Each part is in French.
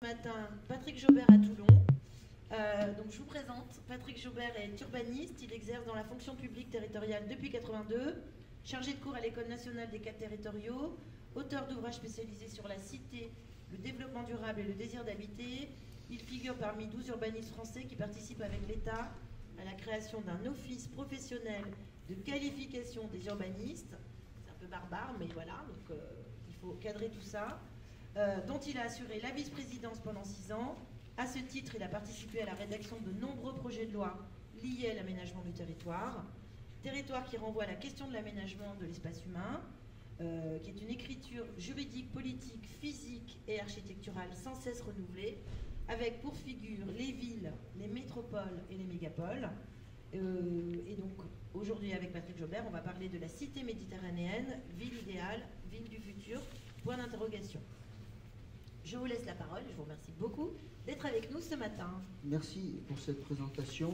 matin Patrick Jaubert à Toulon. Donc je vous présente, Patrick Jaubert est urbaniste, il exerce dans la fonction publique territoriale depuis 1982, chargé de cours à l'École nationale des cadres territoriaux, auteur d'ouvrages spécialisés sur la cité, le développement durable et le désir d'habiter. Il figure parmi 12 urbanistes français qui participent avec l'État à la création d'un office professionnel de qualification des urbanistes. C'est un peu barbare, mais voilà, donc il faut cadrer tout ça. Dont il a assuré la vice-présidence pendant 6 ans. À ce titre, il a participé à la rédaction de nombreux projets de loi liés à l'aménagement du territoire. Territoire qui renvoie à la question de l'aménagement de l'espace humain, qui est une écriture juridique, politique, physique et architecturale sans cesse renouvelée, avec pour figure les villes, les métropoles et les mégapoles. Et donc, aujourd'hui, avec Patrick Jaubert, on va parler de la cité méditerranéenne, ville idéale, ville du futur, point d'interrogation. Je vous laisse la parole, je vous remercie beaucoup d'être avec nous ce matin. Merci pour cette présentation.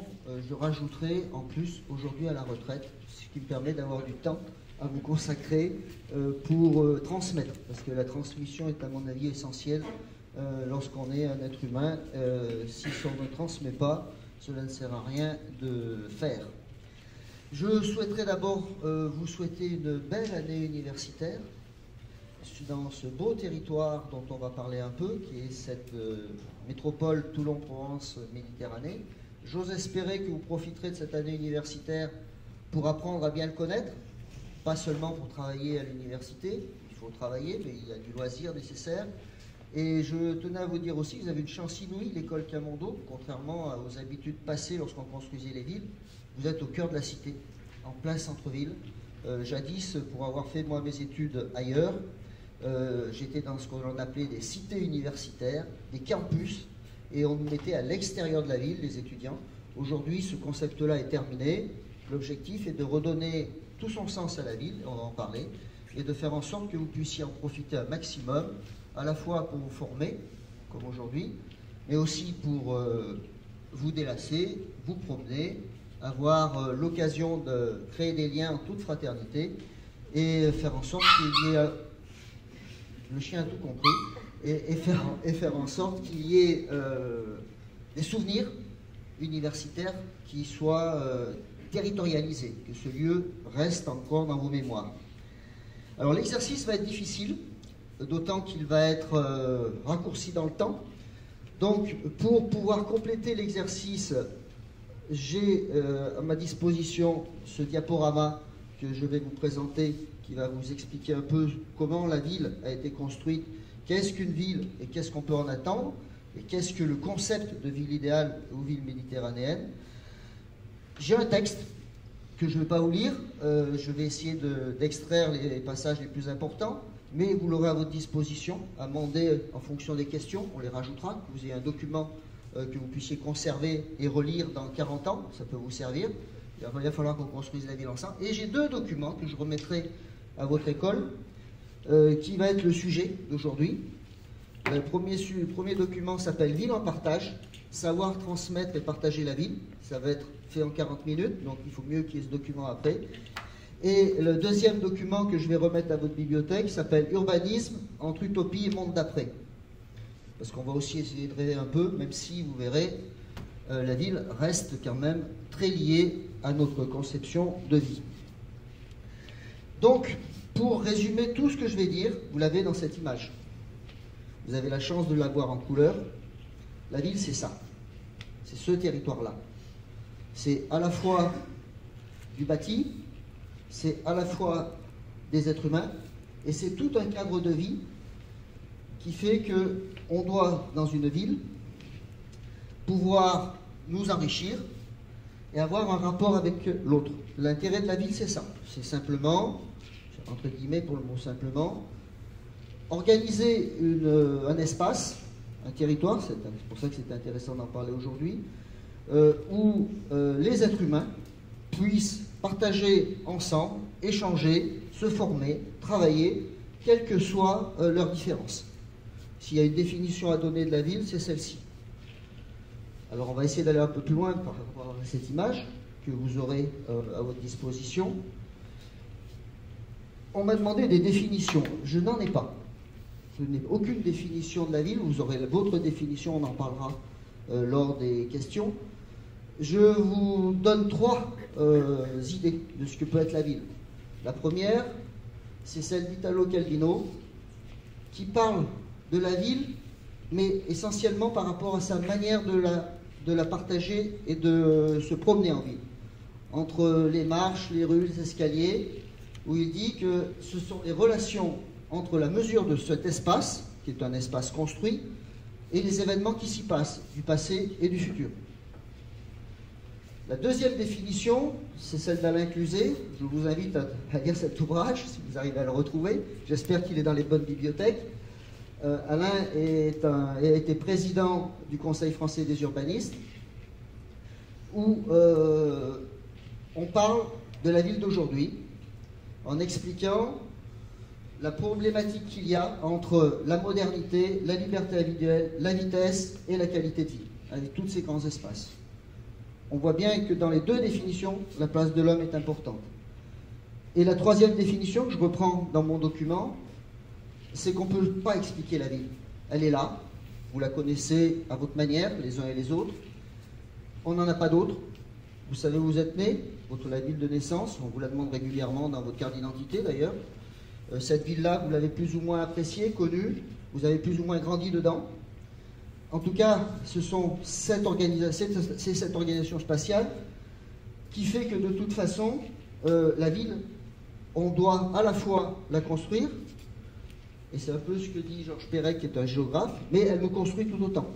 Je rajouterai en plus aujourd'hui à la retraite, ce qui me permet d'avoir du temps à vous consacrer pour transmettre, parce que la transmission est à mon avis essentielle lorsqu'on est un être humain. Si on ne transmet pas, cela ne sert à rien de faire. Je souhaiterais d'abord vous souhaiter une belle année universitaire dans ce beau territoire dont on va parler un peu, qui est cette métropole Toulon-Provence-Méditerranée. J'ose espérer que vous profiterez de cette année universitaire pour apprendre à bien le connaître, pas seulement pour travailler à l'université, il faut travailler, mais il y a du loisir nécessaire. Et je tenais à vous dire aussi que vous avez une chance inouïe, l'école Camondo, contrairement aux habitudes passées lorsqu'on construisait les villes, vous êtes au cœur de la cité, en plein centre-ville. Jadis, pour avoir fait moi mes études ailleurs, j'étais dans ce qu'on appelait des cités universitaires, des campus, et on nous mettait à l'extérieur de la ville, les étudiants. Aujourd'hui, ce concept-là est terminé. L'objectif est de redonner tout son sens à la ville, on va en parler, et de faire en sorte que vous puissiez en profiter un maximum, à la fois pour vous former, comme aujourd'hui, mais aussi pour vous délasser, vous promener, avoir l'occasion de créer des liens en toute fraternité, et faire en sorte qu'il y ait... Le chien a tout compris, et faire en sorte qu'il y ait des souvenirs universitaires qui soient territorialisés, que ce lieu reste encore dans vos mémoires. Alors l'exercice va être difficile, d'autant qu'il va être raccourci dans le temps. Donc pour pouvoir compléter l'exercice, j'ai à ma disposition ce diaporama que je vais vous présenter, qui va vous expliquer un peu comment la ville a été construite, qu'est-ce qu'une ville et qu'est-ce qu'on peut en attendre, et qu'est-ce que le concept de ville idéale ou ville méditerranéenne. J'ai un texte que je ne vais pas vous lire, je vais essayer d'extraire les passages les plus importants, mais vous l'aurez à votre disposition, à demander en fonction des questions, on les rajoutera, que vous ayez un document que vous puissiez conserver et relire dans 40 ans, ça peut vous servir. Il va falloir qu'on construise la ville ensemble. Et j'ai 2 documents que je remettrai à votre école, qui va être le sujet d'aujourd'hui. Le premier document s'appelle Ville en partage, savoir transmettre et partager la ville. Ça va être fait en 40 minutes, donc il faut mieux qu'il y ait ce document après. Et le deuxième document que je vais remettre à votre bibliothèque s'appelle Urbanisme entre utopie et monde d'après. Parce qu'on va aussi essayer de rêver un peu, même si vous verrez, la ville reste quand même très liée à notre conception de vie. Donc, pour résumer tout ce que je vais dire, vous l'avez dans cette image. Vous avez la chance de la voir en couleur. La ville, c'est ça. C'est ce territoire-là. C'est à la fois du bâti, c'est à la fois des êtres humains, et c'est tout un cadre de vie qui fait qu'on doit, dans une ville, pouvoir nous enrichir et avoir un rapport avec l'autre. L'intérêt de la ville, c'est ça. C'est simplement, entre guillemets pour le mot simplement, organiser un espace, un territoire, c'est pour ça que c'est intéressant d'en parler aujourd'hui, où les êtres humains puissent partager ensemble, échanger, se former, travailler, quelles que soient leurs différences. S'il y a une définition à donner de la ville, c'est celle-ci. Alors on va essayer d'aller un peu plus loin par rapport à cette image que vous aurez à votre disposition. On m'a demandé des définitions. Je n'en ai pas. je n'ai aucune définition de la ville, vous aurez votre définition, on en parlera lors des questions. Je vous donne 3 idées de ce que peut être la ville. La première, c'est celle d'Italo Calvino, qui parle de la ville, mais essentiellement par rapport à sa manière de la partager et de se promener en ville. Entre les marches, les rues, les escaliers, où il dit que ce sont les relations entre la mesure de cet espace, qui est un espace construit, et les événements qui s'y passent, du passé et du futur. La deuxième définition, c'est celle d'Alain Cluzet. Je vous invite à lire cet ouvrage, si vous arrivez à le retrouver. J'espère qu'il est dans les bonnes bibliothèques. Alain a été président du Conseil français des urbanistes, où on parle de la ville d'aujourd'hui, en expliquant la problématique qu'il y a entre la modernité, la liberté individuelle, la vitesse et la qualité de vie, avec tous ces grands espaces. On voit bien que dans les 2 définitions, la place de l'homme est importante. Et la troisième définition que je reprends dans mon document, c'est qu'on ne peut pas expliquer la ville. Elle est là, vous la connaissez à votre manière, les uns et les autres. On n'en a pas d'autre. Vous savez où vous êtes né, la ville de naissance, on vous la demande régulièrement dans votre carte d'identité d'ailleurs. Cette ville-là, vous l'avez plus ou moins appréciée, connue, vous avez plus ou moins grandi dedans. En tout cas, c'est cette organisation spatiale qui fait que de toute façon, la ville, on doit à la fois la construire, et c'est un peu ce que dit Georges Perec, qui est un géographe, mais elle me construit tout autant.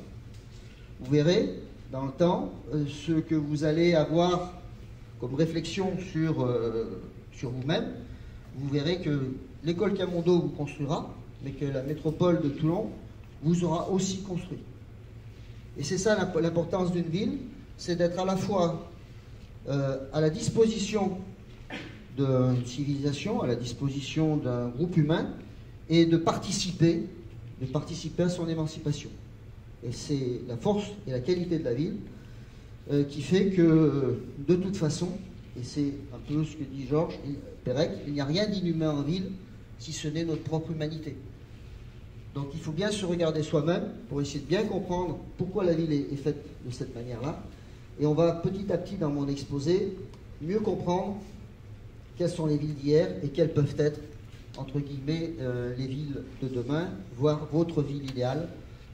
Vous verrez, dans le temps, ce que vous allez avoir comme réflexion sur vous-même, vous verrez que l'école Camondo vous construira, mais que la métropole de Toulon vous aura aussi construit. Et c'est ça l'importance d'une ville, c'est d'être à la fois à la disposition d'une civilisation, à la disposition d'un groupe humain, et de participer à son émancipation. Et c'est la force et la qualité de la ville qui fait que, de toute façon, et c'est un peu ce que dit Georges Perec, il n'y a rien d'inhumain en ville si ce n'est notre propre humanité. Donc il faut bien se regarder soi-même pour essayer de bien comprendre pourquoi la ville est faite de cette manière-là. Et on va petit à petit, dans mon exposé, mieux comprendre quelles sont les villes d'hier et quelles peuvent être, entre guillemets, les villes de demain, voire votre ville idéale.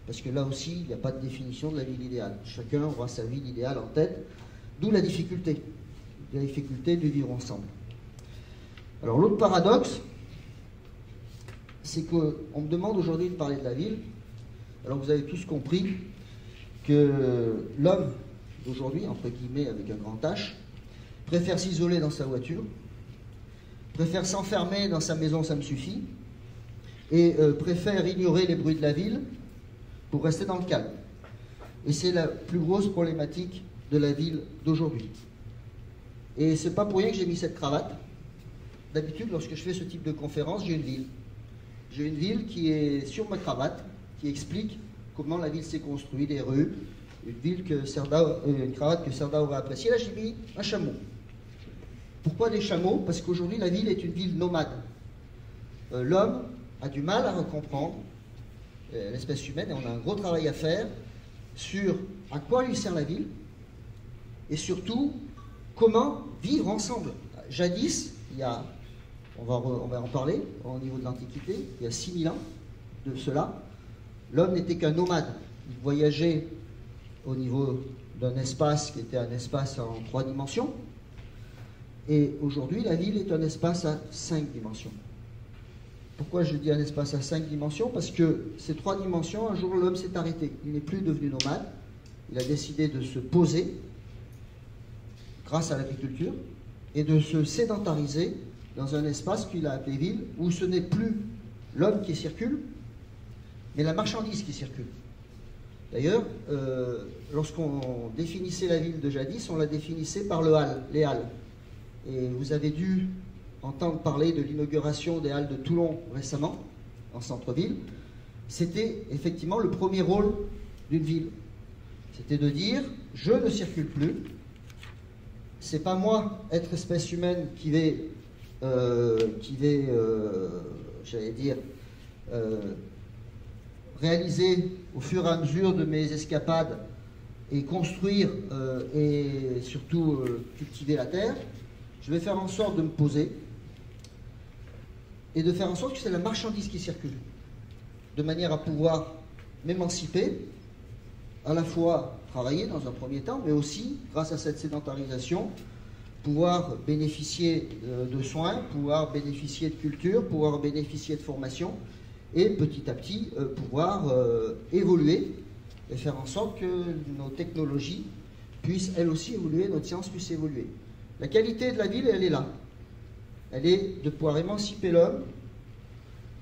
Parce que là aussi, il n'y a pas de définition de la ville idéale. Chacun aura sa ville idéale en tête, d'où la difficulté de vivre ensemble. Alors l'autre paradoxe, c'est qu'on me demande aujourd'hui de parler de la ville. Alors vous avez tous compris que l'homme d'aujourd'hui, entre guillemets avec un grand H, préfère s'isoler dans sa voiture, préfère s'enfermer dans sa maison, ça me suffit, et préfère ignorer les bruits de la ville pour rester dans le calme. Et c'est la plus grosse problématique de la ville d'aujourd'hui. Et c'est pas pour rien que j'ai mis cette cravate. D'habitude, lorsque je fais ce type de conférence, j'ai une ville. J'ai une ville qui est sur ma cravate, qui explique comment la ville s'est construite, des rues, une cravate que Cerda aurait appréciée. Là, j'ai mis un chameau. Pourquoi des chameaux? Parce qu'aujourd'hui, la ville est une ville nomade. L'homme a du mal à comprendre l'espèce humaine, et on a un gros travail à faire sur à quoi lui sert la ville, et surtout, comment vivre ensemble. Jadis, on va en parler au niveau de l'Antiquité, il y a 6000 ans de cela, l'homme n'était qu'un nomade. Il voyageait au niveau d'un espace qui était un espace en 3 dimensions, et aujourd'hui, la ville est un espace à 5 dimensions. Pourquoi je dis un espace à 5 dimensions? Parce que ces 3 dimensions, un jour l'homme s'est arrêté. Il n'est plus devenu nomade. Il a décidé de se poser grâce à l'agriculture et de se sédentariser dans un espace qu'il a appelé ville, où ce n'est plus l'homme qui circule, mais la marchandise qui circule. D'ailleurs, lorsqu'on définissait la ville de jadis, on la définissait par les halles. Et vous avez dû entendre parler de l'inauguration des halles de Toulon récemment, en centre-ville. C'était effectivement le premier rôle d'une ville. C'était de dire, je ne circule plus, c'est pas moi, être espèce humaine, qui vais j'allais dire, réaliser au fur et à mesure de mes escapades et construire et surtout cultiver la terre, je vais faire en sorte de me poser et de faire en sorte que c'est la marchandise qui circule, de manière à pouvoir m'émanciper, à la fois travailler dans un premier temps, mais aussi, grâce à cette sédentarisation, pouvoir bénéficier de soins, pouvoir bénéficier de culture, pouvoir bénéficier de formation, et petit à petit pouvoir évoluer et faire en sorte que nos technologies puissent elles aussi évoluer, notre science puisse évoluer. La qualité de la ville, elle est là. Elle est de pouvoir émanciper l'homme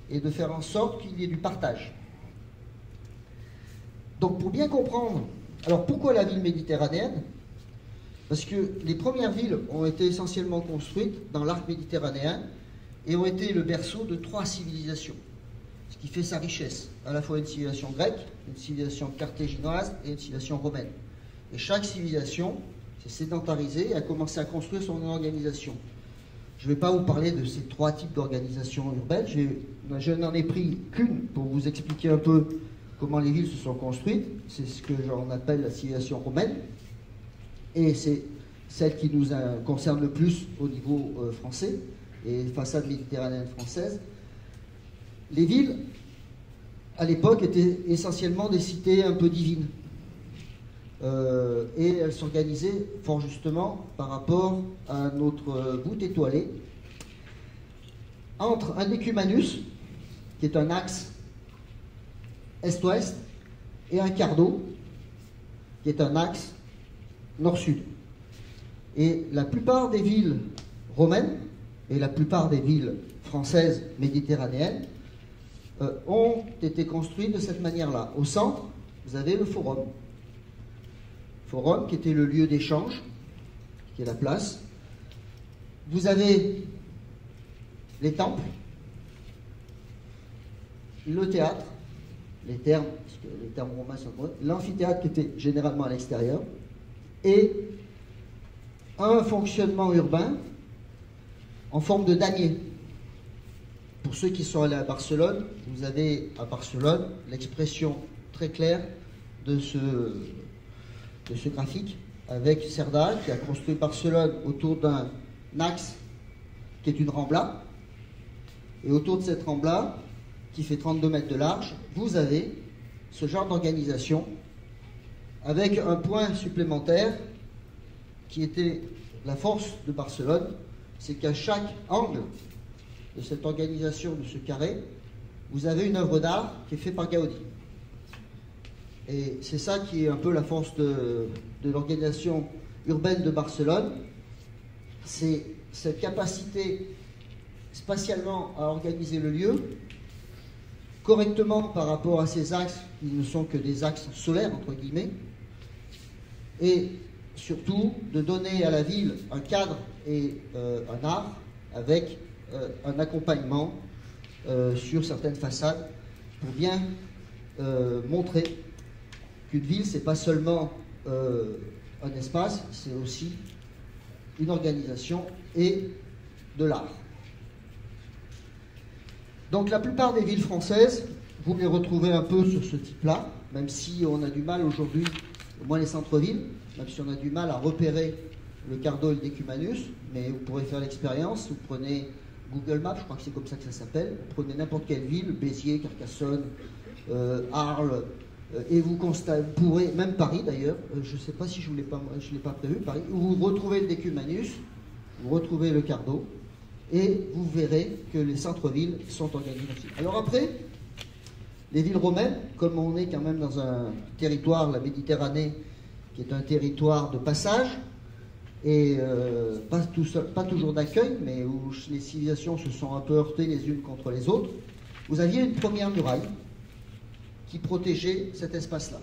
et de faire en sorte qu'il y ait du partage. Donc pour bien comprendre, alors pourquoi la ville méditerranéenne? Parce que les premières villes ont été essentiellement construites dans l'arc méditerranéen et ont été le berceau de 3 civilisations, ce qui fait sa richesse, à la fois une civilisation grecque, une civilisation carthaginoise et une civilisation romaine. Et chaque civilisation s'est sédentarisée et a commencé à construire son organisation. Je ne vais pas vous parler de ces 3 types d'organisations urbaines, je n'en ai pris qu'une pour vous expliquer un peu comment les villes se sont construites. C'est ce que j'en appelle la civilisation romaine, et c'est celle qui nous concerne le plus au niveau français, et façade méditerranéenne française. Les villes, à l'époque, étaient essentiellement des cités un peu divines. Et elles s'organisaient fort justement par rapport à notre voûte étoilée, entre un decumanus, qui est un axe est-ouest, et un cardo, qui est un axe nord-sud. Et la plupart des villes romaines, et la plupart des villes françaises méditerranéennes, ont été construites de cette manière-là. Au centre, vous avez le forum. Forum qui était le lieu d'échange, qui est la place. Vous avez les temples, le théâtre, les termes romains sont l'amphithéâtre qui était généralement à l'extérieur, et un fonctionnement urbain en forme de damier. Pour ceux qui sont allés à Barcelone, vous avez à Barcelone l'expression très claire de ce graphique, avec Cerdà qui a construit Barcelone autour d'un axe qui est une rambla, et autour de cette rambla qui fait 32 mètres de large, vous avez ce genre d'organisation avec un point supplémentaire qui était la force de Barcelone, c'est qu'à chaque angle de cette organisation, de ce carré, vous avez une œuvre d'art qui est faite par Gaudi. Et c'est ça qui est un peu la force de l'organisation urbaine de Barcelone, c'est cette capacité spatialement à organiser le lieu correctement par rapport à ces axes qui ne sont que des axes solaires, entre guillemets, et surtout de donner à la ville un cadre et un art avec un accompagnement sur certaines façades pour bien montrer qu'une ville, c'est pas seulement un espace, c'est aussi une organisation et de l'art. Donc la plupart des villes françaises, vous les retrouvez un peu sur ce type-là, même si on a du mal aujourd'hui, au moins les centres-villes, même si on a du mal à repérer le cardo et le decumanus, mais vous pourrez faire l'expérience, vous prenez Google Maps, je crois que c'est comme ça que ça s'appelle, vous prenez n'importe quelle ville, Béziers, Carcassonne, Arles, et vous pourrez, même Paris d'ailleurs, je ne sais pas si je ne l'ai pas prévu, Paris, où vous retrouvez le decumanus, vous retrouvez le cardo, et vous verrez que les centres-villes sont organisés ainsi. Alors après, les villes romaines, comme on est quand même dans un territoire, la Méditerranée, qui est un territoire de passage, et pas toujours d'accueil, mais où les civilisations se sont un peu heurtées les unes contre les autres, vous aviez une première muraille qui protégeait cet espace-là.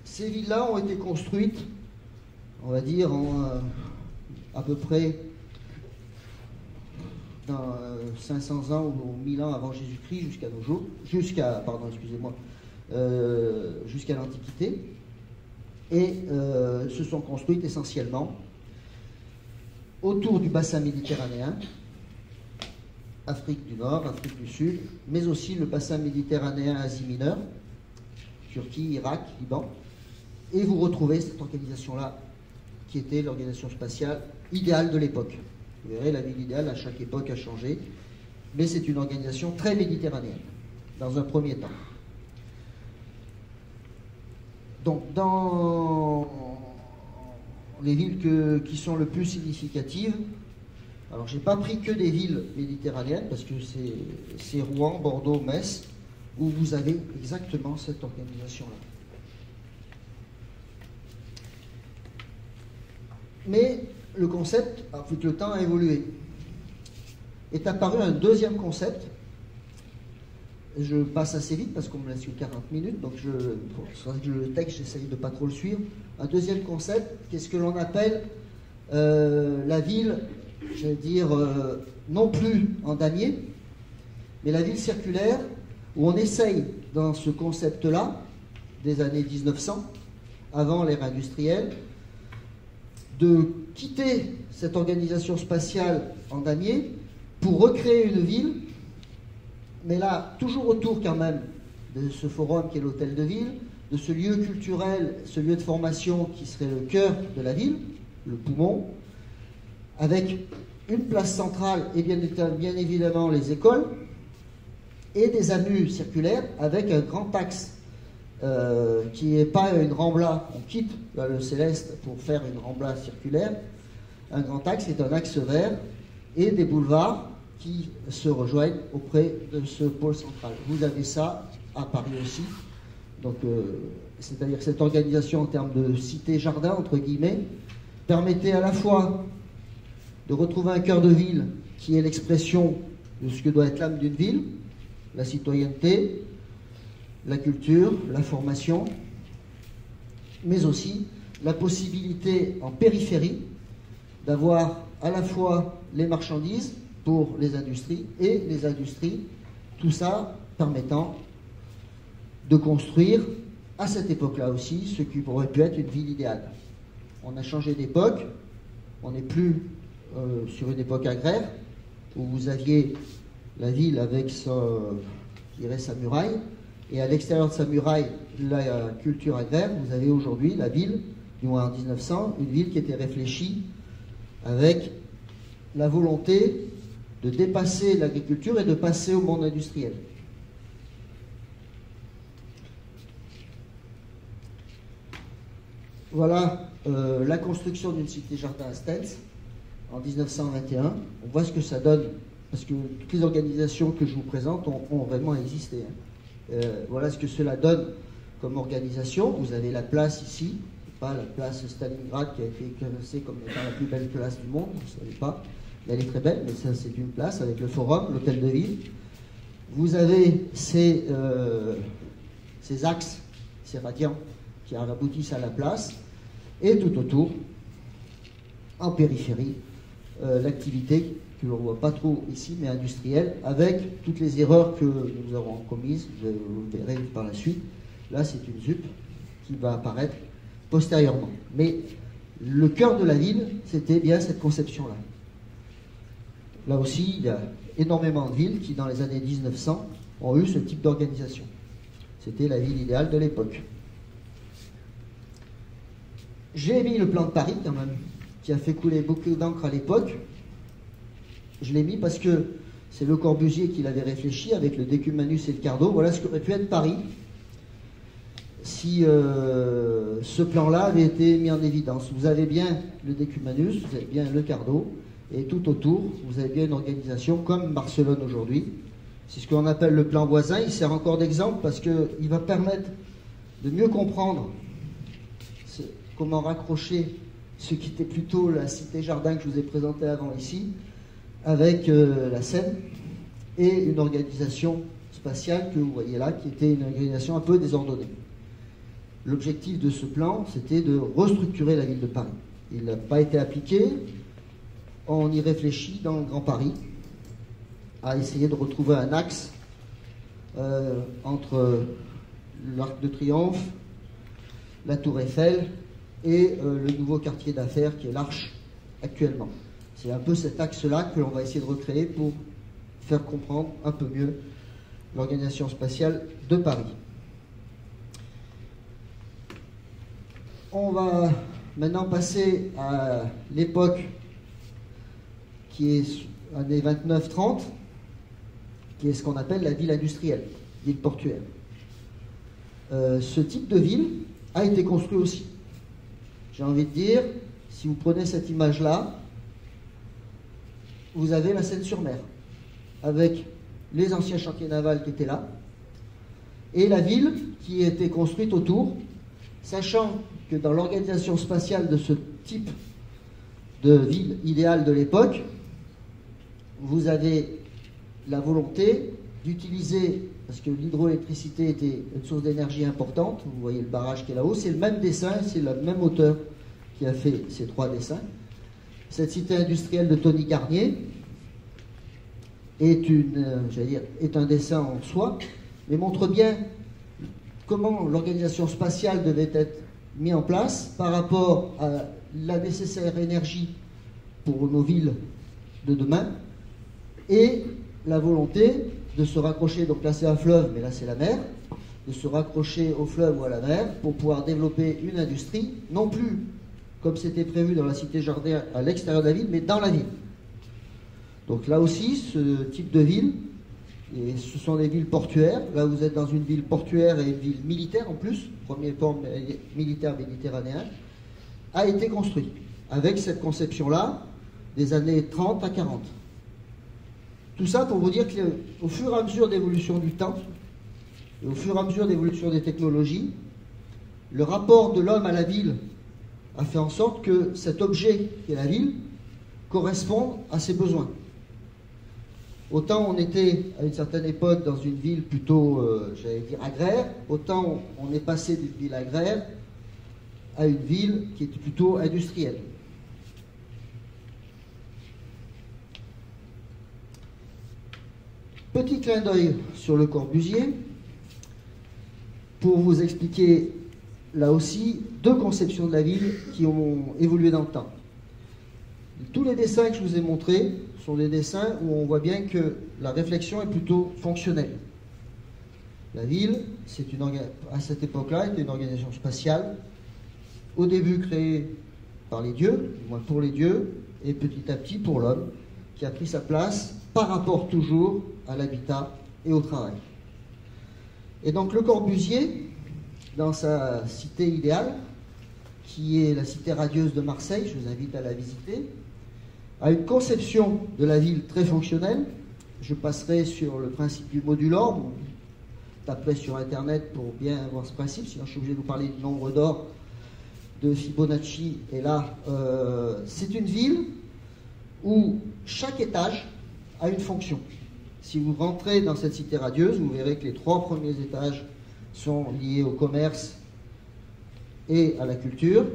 Ces villes-là ont été construites, on va dire, à peu près dans 500 ans ou 1000 ans avant Jésus-Christ jusqu'à nos jours, jusqu'à l'Antiquité, et se sont construites essentiellement autour du bassin méditerranéen, Afrique du Nord, Afrique du Sud, mais aussi le bassin méditerranéen, Asie mineure, Turquie, Irak, Liban. Et vous retrouvez cette organisation-là, qui était l'organisation spatiale idéale de l'époque. Vous verrez, la ville idéale, à chaque époque, a changé, mais c'est une organisation très méditerranéenne, dans un premier temps. Donc, dans les villes qui sont le plus significatives, alors j'ai pas pris que des villes méditerranéennes, parce que c'est Rouen, Bordeaux, Metz, où vous avez exactement cette organisation-là. Mais le concept, avec le temps, a évolué. Est apparu un deuxième concept. Je passe assez vite parce qu'on me laisse que 40 minutes, donc le texte, j'essaye de ne pas trop le suivre. Un deuxième concept, qu'est-ce que l'on appelle la ville, je vais dire, non plus en damier, mais la ville circulaire, où on essaye, dans ce concept-là, des années 1900, avant l'ère industrielle, de quitter cette organisation spatiale en damier pour recréer une ville, mais là, toujours autour quand même de ce forum qui est l'hôtel de ville, de ce lieu culturel, ce lieu de formation qui serait le cœur de la ville, le poumon, avec une place centrale et bien évidemment les écoles, et des avenues circulaires avec un grand axe qui n'est pas une rambla. On quitte là, le Céleste pour faire une rambla circulaire. Un grand axe est un axe vert et des boulevards qui se rejoignent auprès de ce pôle central. Vous avez ça à Paris aussi. Donc, c'est-à-dire que cette organisation en termes de cité-jardin, entre guillemets, permettait à la fois de retrouver un cœur de ville qui est l'expression de ce que doit être l'âme d'une ville, la citoyenneté, la culture, la formation, mais aussi la possibilité en périphérie d'avoir à la fois les marchandises pour les industries et les industries, tout ça permettant de construire à cette époque-là aussi ce qui aurait pu être une ville idéale. On a changé d'époque, on n'est plus sur une époque agraire où vous aviez la ville avec sa muraille, et à l'extérieur de sa muraille, la culture agraire. Vous avez aujourd'hui la ville, du moins en 1900, une ville qui était réfléchie avec la volonté de dépasser l'agriculture et de passer au monde industriel. Voilà la construction d'une cité-jardin à Stens en 1921. On voit ce que ça donne, parce que toutes les organisations que je vous présente ont vraiment existé. Voilà ce que cela donne comme organisation. Vous avez la place ici, pas la place Stalingrad qui a été classée comme étant la plus belle place du monde, vous ne savez pas. Elle est très belle, mais ça c'est une place avec le forum, l'hôtel de ville. Vous avez ces axes, ces radians qui aboutissent à la place, et tout autour, en périphérie, l'activité que l'on ne voit pas trop ici, mais industrielle, avec toutes les erreurs que nous avons commises, vous verrez par la suite. Là, c'est une ZUP qui va apparaître postérieurement. Mais le cœur de la ville, c'était bien cette conception-là. Là aussi, il y a énormément de villes qui, dans les années 1900, ont eu ce type d'organisation. C'était la ville idéale de l'époque. J'ai mis le plan de Paris, quand même, qui a fait couler beaucoup d'encre à l'époque. Je l'ai mis parce que c'est Le Corbusier qui l'avait réfléchi avec le Decumanus et le Cardo. Voilà ce qu'aurait pu être Paris si ce plan-là avait été mis en évidence. Vous avez bien le Decumanus, vous avez bien le Cardo, et tout autour, vous avez bien une organisation comme Barcelone aujourd'hui. C'est ce qu'on appelle le plan voisin. Il sert encore d'exemple parce qu'il va permettre de mieux comprendre comment raccrocher ce qui était plutôt la cité-jardin que je vous ai présenté avant ici, avec la Seine, et une organisation spatiale que vous voyez là, qui était une organisation un peu désordonnée. L'objectif de ce plan, c'était de restructurer la ville de Paris. Il n'a pas été appliqué. On y réfléchit dans le Grand Paris, à essayer de retrouver un axe entre l'Arc de Triomphe, la Tour Eiffel et le nouveau quartier d'affaires qui est l'Arche actuellement. C'est un peu cet axe-là que l'on va essayer de recréer pour faire comprendre un peu mieux l'Organisation spatiale de Paris. On va maintenant passer à l'époque qui est années 29-30, qui est ce qu'on appelle la ville industrielle, ville portuaire. Ce type de ville a été construit aussi. J'ai envie de dire, si vous prenez cette image-là, vous avez la Seine-sur-Mer, avec les anciens chantiers navals qui étaient là, et la ville qui a été construite autour, sachant que dans l'organisation spatiale de ce type de ville idéale de l'époque, vous avez la volonté d'utiliser, parce que l'hydroélectricité était une source d'énergie importante, vous voyez le barrage qui est là-haut, c'est le même dessin, c'est le même auteur qui a fait ces trois dessins. Cette cité industrielle de Tony Garnier est un dessin en soi, mais montre bien comment l'organisation spatiale devait être mise en place par rapport à la nécessaire énergie pour nos villes de demain et la volonté de se raccrocher, donc là c'est un fleuve, mais là c'est la mer, de se raccrocher au fleuve ou à la mer pour pouvoir développer une industrie, non plus comme c'était prévu dans la cité Jardin à l'extérieur de la ville, mais dans la ville. Donc là aussi, ce type de ville, et ce sont des villes portuaires, là vous êtes dans une ville portuaire et une ville militaire en plus, premier port militaire méditerranéen, a été construit avec cette conception-là des années 30 à 40. Tout ça pour vous dire qu'au fur et à mesure d'évolution du temps, et au fur et à mesure d'évolution des technologies, le rapport de l'homme à la ville a fait en sorte que cet objet qui est la ville corresponde à ses besoins. Autant on était à une certaine époque dans une ville plutôt, j'allais dire, agraire, autant on est passé d'une ville agraire à une ville qui est plutôt industrielle. Petit clin d'œil sur Le Corbusier pour vous expliquer là aussi deux conceptions de la ville qui ont évolué dans le temps. Tous les dessins que je vous ai montrés sont des dessins où on voit bien que la réflexion est plutôt fonctionnelle. La ville, à cette époque-là, était une organisation spatiale, au début créée par les dieux, du moins pour les dieux, et petit à petit pour l'homme, qui a pris sa place par rapport toujours à l'habitat et au travail. Et donc Le Corbusier, dans sa cité idéale, qui est la cité radieuse de Marseille, je vous invite à la visiter, a une conception de la ville très fonctionnelle. Je passerai sur le principe du module or, vous taperez sur internet pour bien voir ce principe, sinon je suis obligé de vous parler du nombre d'or de Fibonacci. Et là, c'est une ville où chaque étage a une fonction. Si vous rentrez dans cette cité radieuse, vous verrez que les 3 premiers étages sont liés au commerce et à la culture,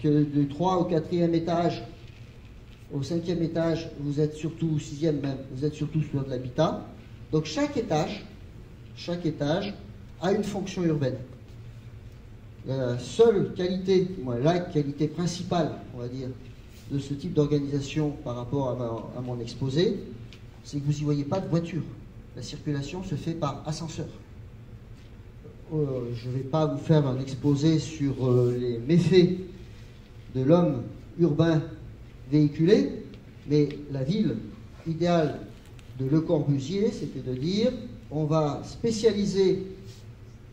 que du 3 au 4e étage, au 5e étage, vous êtes surtout, au 6e même, vous êtes surtout sur de l'habitat. Donc chaque étage a une fonction urbaine. La seule qualité, la qualité principale, on va dire, de ce type d'organisation par rapport à mon exposé, c'est que vous n'y voyez pas de voiture. La circulation se fait par ascenseur. Je ne vais pas vous faire un exposé sur les méfaits de l'homme urbain véhiculé, mais la ville idéale de Le Corbusier, c'était de dire on va spécialiser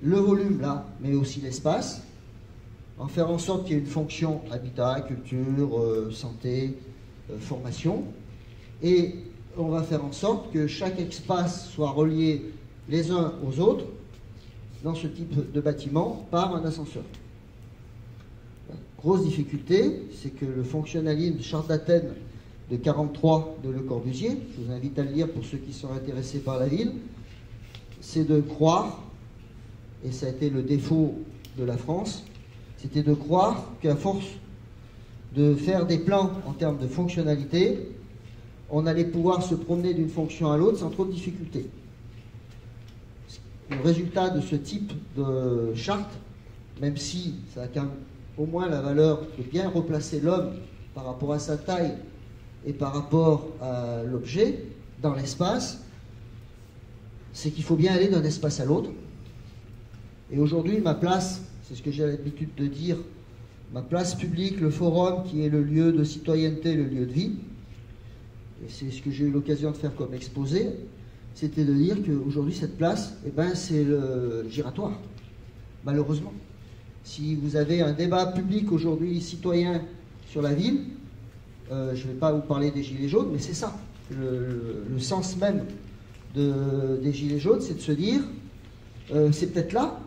le volume là, mais aussi l'espace, en faire en sorte qu'il y ait une fonction habitat, culture, santé, formation, et on va faire en sorte que chaque espace soit relié les uns aux autres dans ce type de bâtiment par un ascenseur. La grosse difficulté, c'est que le fonctionnalisme Charte d'Athènes de 43 de Le Corbusier, je vous invite à le lire pour ceux qui sont intéressés par la ville, c'est de croire, et ça a été le défaut de la France, c'était de croire qu'à force de faire des plans en termes de fonctionnalité, on allait pouvoir se promener d'une fonction à l'autre sans trop de difficultés. Le résultat de ce type de charte, même si ça a quand même au moins la valeur de bien replacer l'homme par rapport à sa taille et par rapport à l'objet, dans l'espace, c'est qu'il faut bien aller d'un espace à l'autre. Et aujourd'hui, ma place, c'est ce que j'ai l'habitude de dire, ma place publique, le forum qui est le lieu de citoyenneté, le lieu de vie, et c'est ce que j'ai eu l'occasion de faire comme exposé, c'était de dire qu'aujourd'hui, cette place, eh ben, c'est le giratoire, malheureusement. Si vous avez un débat public aujourd'hui citoyen sur la ville, je ne vais pas vous parler des gilets jaunes, mais c'est ça. Le sens même des gilets jaunes, c'est de se dire, c'est peut-être là,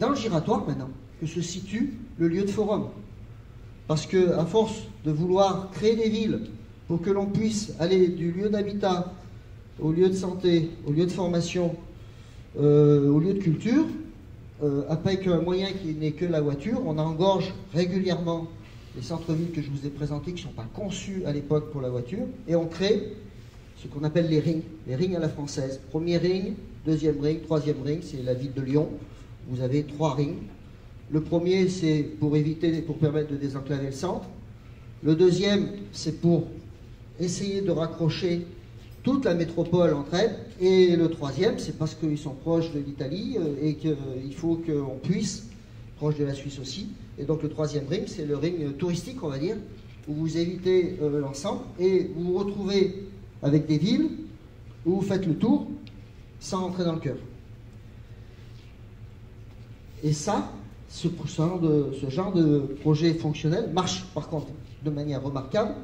dans le giratoire maintenant, que se situe le lieu de forum. Parce qu'à force de vouloir créer des villes pour que l'on puisse aller du lieu d'habitat au lieu de santé, au lieu de formation, au lieu de culture, avec un moyen qui n'est que la voiture, on engorge régulièrement les centres-villes que je vous ai présentés, qui ne sont pas conçus à l'époque pour la voiture, et on crée ce qu'on appelle les rings à la française. Premier ring, deuxième ring, troisième ring, c'est la ville de Lyon. Vous avez 3 rings. Le premier, c'est pour permettre de désenclaver le centre. Le deuxième, c'est pour essayer de raccrocher toute la métropole entre elles. Et le troisième, c'est parce qu'ils sont proches de l'Italie et qu'il faut qu'on puisse, proche de la Suisse aussi. Et donc le troisième ring, c'est le ring touristique, on va dire, où vous évitez l'ensemble et vous vous retrouvez avec des villes où vous faites le tour sans entrer dans le cœur. Et ça, ce genre de projet fonctionnel marche par contre de manière remarquable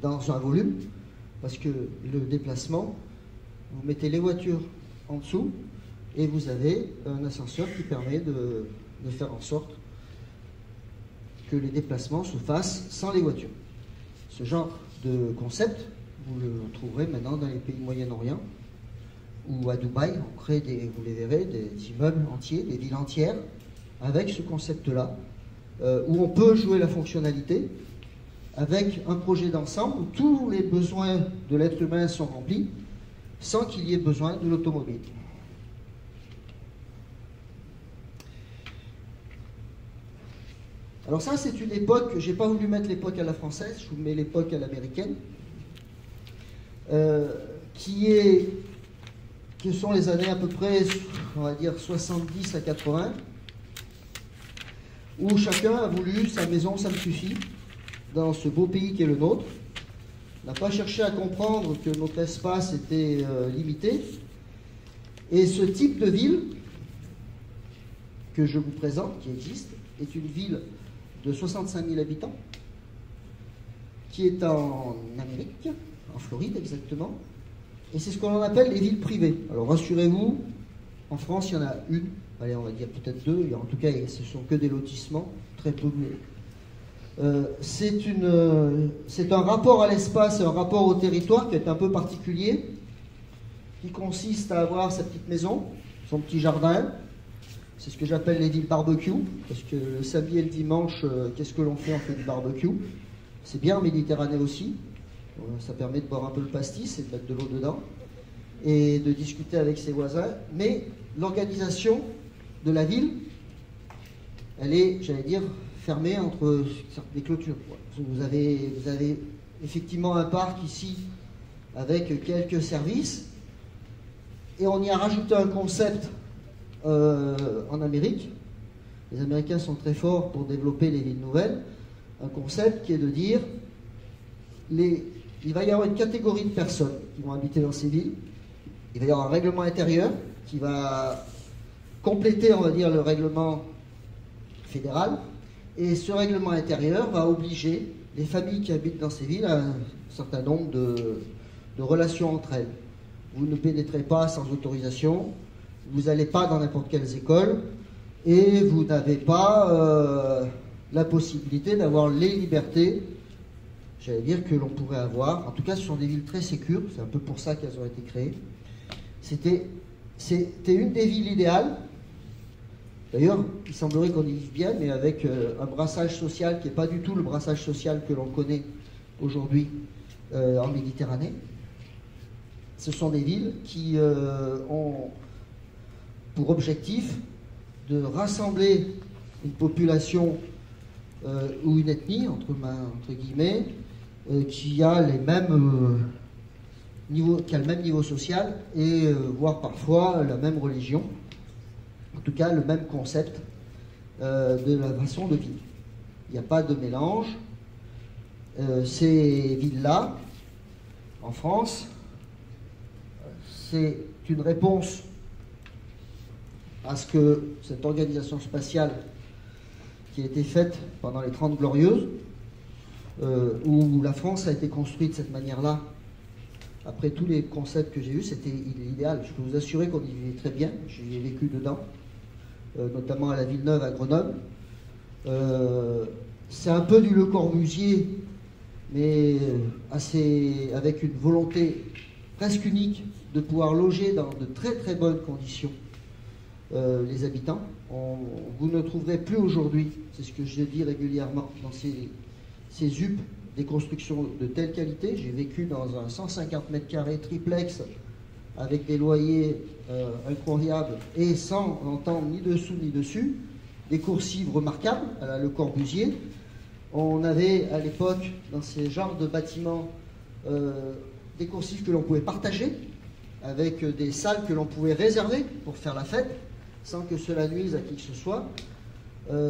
dans un volume, parce que le déplacement, vous mettez les voitures en dessous et vous avez un ascenseur qui permet de faire en sorte que les déplacements se fassent sans les voitures. Ce genre de concept, vous le trouverez maintenant dans les pays Moyen-Orient, ou à Dubaï, on crée vous les verrez, des immeubles entiers, des villes entières, avec ce concept-là, où on peut jouer la fonctionnalité, avec un projet d'ensemble où tous les besoins de l'être humain sont remplis, sans qu'il y ait besoin de l'automobile. Alors ça, c'est une époque, je n'ai pas voulu mettre l'époque à la française, je vous mets l'époque à l'américaine, que sont les années à peu près, on va dire 70 à 80, où chacun a voulu sa maison, ça me suffit, dans ce beau pays qui est le nôtre, n'a pas cherché à comprendre que notre espace était limité, et ce type de ville que je vous présente, qui existe, est une ville de 65 000 habitants, qui est en Amérique, en Floride exactement, et c'est ce qu'on appelle les villes privées. Alors rassurez-vous, en France il y en a une, allez on va dire peut-être 2, en tout cas ce sont que des lotissements très peuplés. C'est un rapport à l'espace et un rapport au territoire qui est un peu particulier, qui consiste à avoir sa petite maison, son petit jardin. C'est ce que j'appelle les villes barbecue, parce que le samedi et le dimanche, qu'est-ce que l'on fait? On fait du barbecue. C'est bien en Méditerranée aussi. Ça permet de boire un peu le pastis et de mettre de l'eau dedans et de discuter avec ses voisins. Mais l'organisation de la ville, elle est, j'allais dire, fermée entre des clôtures. Vous avez effectivement un parc ici avec quelques services et on y a rajouté un concept en Amérique. Les Américains sont très forts pour développer les villes nouvelles. Un concept qui est de dire il va y avoir une catégorie de personnes qui vont habiter dans ces villes. Il va y avoir un règlement intérieur qui va compléter, on va dire, le règlement fédéral. Et ce règlement intérieur va obliger les familles qui habitent dans ces villes à un certain nombre de relations entre elles. Vous ne pénétrez pas sans autorisation, vous n'allez pas dans n'importe quelles écoles, et vous n'avez pas la possibilité d'avoir les libertés, j'allais dire, que l'on pourrait avoir. En tout cas, ce sont des villes très sécures, c'est un peu pour ça qu'elles ont été créées. C'était une des villes idéales. D'ailleurs, il semblerait qu'on y vive bien, mais avec un brassage social qui n'est pas du tout le brassage social que l'on connaît aujourd'hui en Méditerranée. Ce sont des villes qui ont pour objectif de rassembler une population ou une ethnie, entre guillemets, qui a les mêmes qui a le même niveau social et voire parfois la même religion, en tout cas le même concept de la façon de vivre. Il n'y a pas de mélange. Ces villes-là, en France, c'est une réponse à ce que cette organisation spatiale qui a été faite pendant les 30 Glorieuses, où la France a été construite de cette manière-là. Après tous les concepts que j'ai eus, c'était idéal. Je peux vous assurer qu'on y vivait très bien. J'y ai vécu dedans, notamment à la Villeneuve, à Grenoble. C'est un peu du Le Corbusier, mais avec une volonté presque unique de pouvoir loger dans de très très bonnes conditions les habitants. Vous ne trouverez plus aujourd'hui, c'est ce que je dis régulièrement, dans ces ZUP, des constructions de telle qualité. J'ai vécu dans un 150 mètres carrés triplex avec des loyers incroyables et sans entendre ni dessous ni dessus, des coursives remarquables à la Le Corbusier. On avait à l'époque, dans ces genres de bâtiments, des coursives que l'on pouvait partager, avec des salles que l'on pouvait réserver pour faire la fête, sans que cela nuise à qui que ce soit.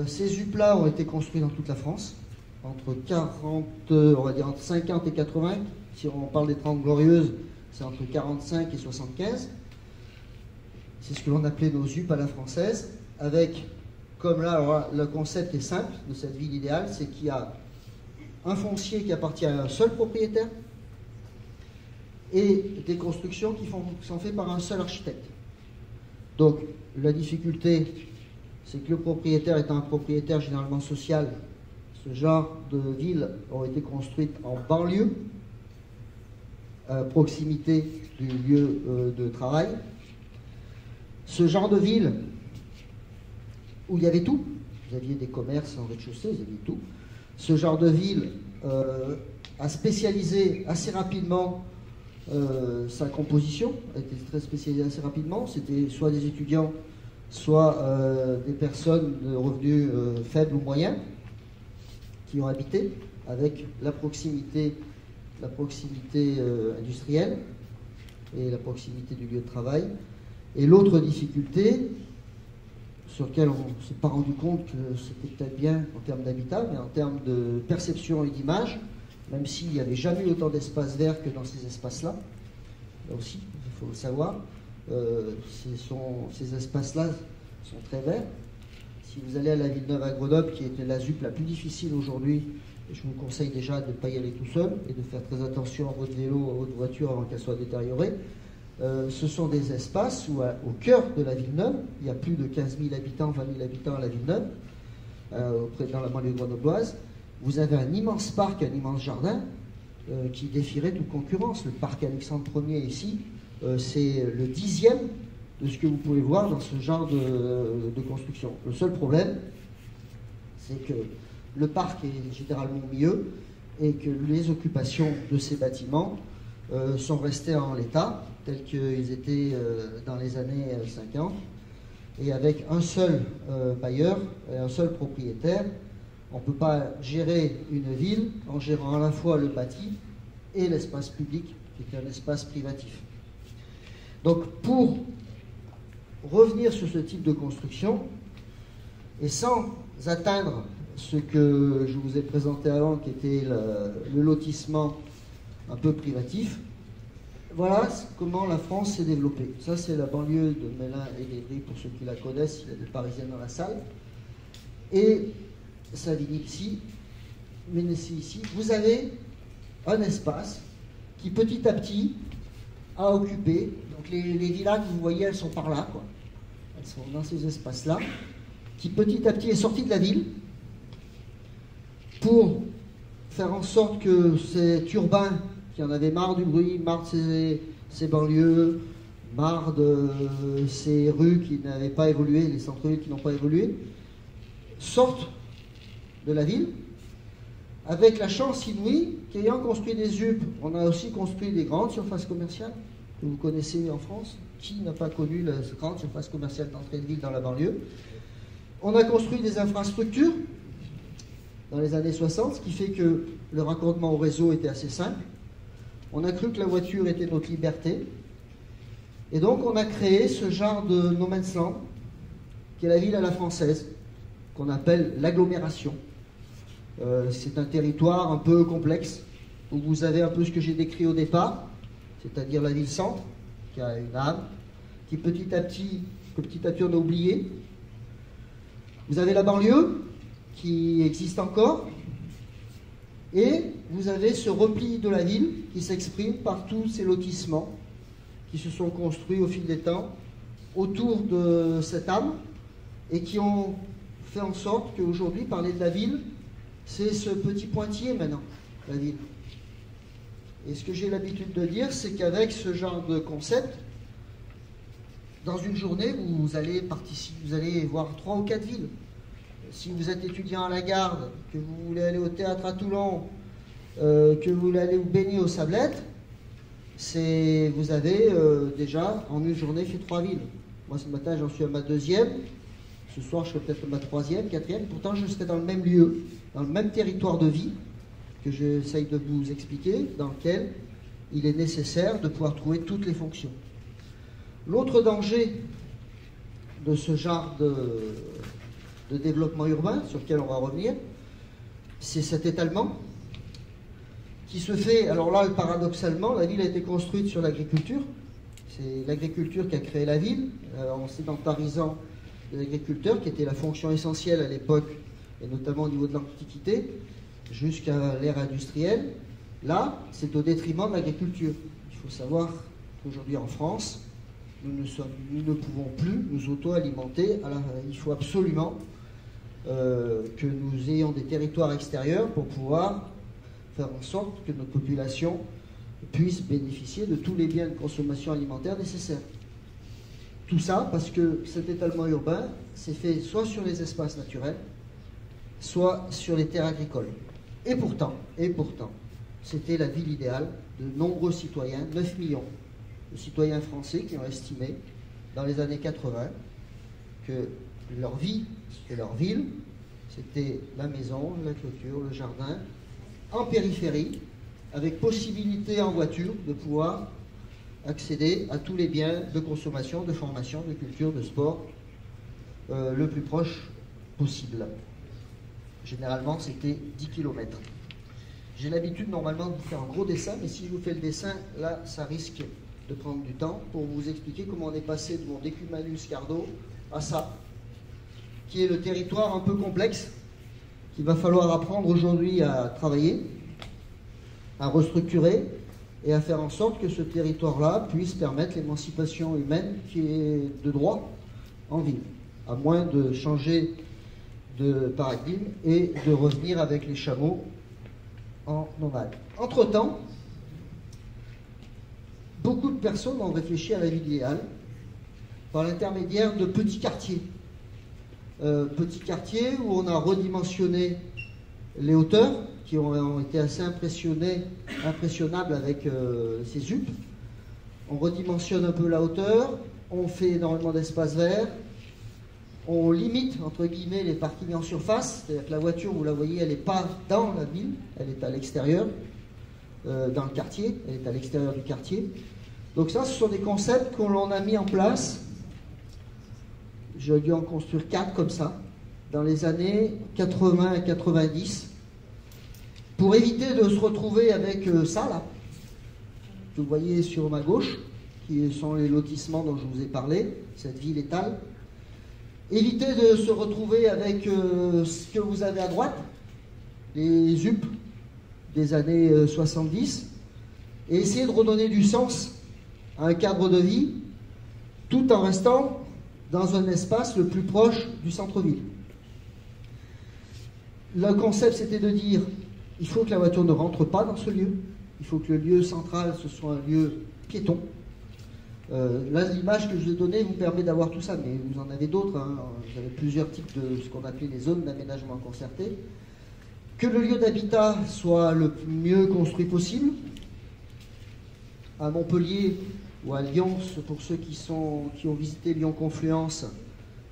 Ces ZUP-là ont été construits dans toute la France, entre 50 et 80. Si on parle des 30 Glorieuses, c'est entre 45 et 75. C'est ce que l'on appelait nos ZUP à la française, avec, comme là, alors, le concept est simple de cette ville idéale, c'est qu'il y a un foncier qui appartient à un seul propriétaire et des constructions qui sont faites par un seul architecte. Donc, la difficulté, c'est que le propriétaire étant un propriétaire généralement social, ce genre de villes ont été construites en banlieue, à proximité du lieu de travail. Ce genre de ville où il y avait tout, vous aviez des commerces en rez-de-chaussée, vous aviez tout. Ce genre de ville a spécialisé assez rapidement sa composition, a été très spécialisée assez rapidement. C'était soit des étudiants, soit des personnes de revenus faibles ou moyens qui ont habité, avec la proximité industrielle et la proximité du lieu de travail. Et l'autre difficulté, sur laquelle on ne s'est pas rendu compte que c'était peut-être bien en termes d'habitat, mais en termes de perception et d'image, même s'il n'y avait jamais eu autant d'espaces verts que dans ces espaces-là, là aussi, il faut le savoir, ces espaces-là sont très verts. Si vous allez à la Villeneuve à Grenoble, qui était la ZUP la plus difficile aujourd'hui, je vous conseille déjà de ne pas y aller tout seul et de faire très attention à votre vélo, à votre voiture avant qu'elle soit détériorée. Ce sont des espaces où, au cœur de la Villeneuve, il y a plus de 15 000 habitants, 20 000 habitants à la Villeneuve, dans la banlieue grenobloise. Vous avez un immense parc, un immense jardin qui défierait toute concurrence. Le parc Alexandre Ier ici, c'est le 10e de ce que vous pouvez voir dans ce genre de construction. Le seul problème, c'est que le parc est généralement au milieu et que les occupations de ces bâtiments sont restées en l'état, tels qu'ils étaient dans les années 50, et avec un seul bailleur et un seul propriétaire. On ne peut pas gérer une ville en gérant à la fois le bâti et l'espace public, qui est un espace privatif. Donc, pour revenir sur ce type de construction, et sans atteindre ce que je vous ai présenté avant, qui était le lotissement un peu privatif, voilà comment la France s'est développée. Ça, c'est la banlieue de Melun et d'Évry, pour ceux qui la connaissent, il y a des Parisiens dans la salle. Et Savigny-ici, Ménécy-ici, vous avez un espace qui petit à petit a occupé. Donc les villas que vous voyez, elles sont par là, quoi. Elles sont dans ces espaces-là, qui petit à petit est sorti de la ville pour faire en sorte que cet urbain qui en avait marre du bruit, marre de ces banlieues, marre de ces rues qui n'avaient pas évolué, les centres-villes qui n'ont pas évolué, sortent de la ville, avec la chance inouïe qu'ayant construit des ZUP, on a aussi construit des grandes surfaces commerciales que vous connaissez en France. Qui n'a pas connu la grande surface commerciale d'entrée de ville dans la banlieue? On a construit des infrastructures dans les années 60, ce qui fait que le raccordement au réseau était assez simple. On a cru que la voiture était notre liberté. Et donc on a créé ce genre de no man's land, qui est la ville à la française, qu'on appelle l'agglomération. C'est un territoire un peu complexe, où vous avez un peu ce que j'ai décrit au départ, c'est-à-dire la ville-centre, qui a une âme, qui petit à petit on a oublié. Vous avez la banlieue, qui existe encore, et vous avez ce repli de la ville qui s'exprime par tous ces lotissements qui se sont construits au fil des temps autour de cette âme et qui ont fait en sorte qu'aujourd'hui, parler de la ville, c'est ce petit pointillé maintenant, la ville. Et ce que j'ai l'habitude de dire, c'est qu'avec ce genre de concept, dans une journée, vous allez voir 3 ou 4 villes. Si vous êtes étudiant à la Garde, que vous voulez aller au théâtre à Toulon, que vous voulez aller vous baigner aux Sablettes, vous avez déjà en une journée fait 3 villes. Moi ce matin j'en suis à ma 2e, ce soir je serai peut-être à ma 3e, 4e, pourtant je serai dans le même lieu, dans le même territoire de vie que j'essaye de vous expliquer, dans lequel il est nécessaire de pouvoir trouver toutes les fonctions. L'autre danger de ce genre de développement urbain, sur lequel on va revenir, c'est cet étalement qui se fait, alors là, paradoxalement, la ville a été construite sur l'agriculture. C'est l'agriculture qui a créé la ville, en sédentarisant les agriculteurs, qui était la fonction essentielle à l'époque, et notamment au niveau de l'Antiquité, jusqu'à l'ère industrielle. Là, c'est au détriment de l'agriculture. Il faut savoir qu'aujourd'hui en France, nous ne pouvons plus nous auto-alimenter. Il faut absolument que nous ayons des territoires extérieurs pour pouvoir faire en sorte que notre population puisse bénéficier de tous les biens de consommation alimentaire nécessaires. Tout ça parce que cet étalement urbain s'est fait soit sur les espaces naturels, soit sur les terres agricoles. Et pourtant, c'était la ville idéale de nombreux citoyens, 9 millions de citoyens français qui ont estimé, dans les années 80, que leur vie et leur ville, c'était la maison, la clôture, le jardin, en périphérie, avec possibilité en voiture de pouvoir accéder à tous les biens de consommation, de formation, de culture, de sport, le plus proche possible. Généralement, c'était 10 km. J'ai l'habitude normalement de vous faire un gros dessin, mais si je vous fais le dessin, là, ça risque de prendre du temps pour vous expliquer comment on est passé de mon Decumanus Cardo à ça, qui est le territoire un peu complexe qu'il va falloir apprendre aujourd'hui à travailler, à restructurer et à faire en sorte que ce territoire-là puisse permettre l'émancipation humaine qui est de droit en ville, à moins de changer de paradigme et de revenir avec les chameaux en nomade. Entre-temps, beaucoup de personnes ont réfléchi à la ville idéale par l'intermédiaire de petits quartiers. Petits quartiers où on a redimensionné les hauteurs, qui ont été assez impressionnables avec ces UP. On redimensionne un peu la hauteur, on fait énormément d'espaces verts, on limite, entre guillemets, les parkings en surface, c'est-à-dire que la voiture, vous la voyez, elle n'est pas dans la ville, elle est à l'extérieur, dans le quartier, elle est à l'extérieur du quartier. Donc ça, ce sont des concepts qu'on a mis en place. J'ai dû en construire 4 comme ça, dans les années 80 et 90, pour éviter de se retrouver avec ça, là, que vous voyez sur ma gauche, qui sont les lotissements dont je vous ai parlé, cette ville étale. Éviter de se retrouver avec ce que vous avez à droite, les UP des années 70, et essayer de redonner du sens à un cadre de vie, tout en restant dans un espace le plus proche du centre-ville. Le concept, c'était de dire, il faut que la voiture ne rentre pas dans ce lieu, il faut que le lieu central, ce soit un lieu piéton. Là, l'image que je vous ai donnée vous permet d'avoir tout ça, mais vous en avez d'autres. Hein. Vous avez plusieurs types de ce qu'on appelait les zones d'aménagement concerté. Que le lieu d'habitat soit le mieux construit possible. À Montpellier ou à Lyon, pour ceux qui ont visité Lyon-Confluence,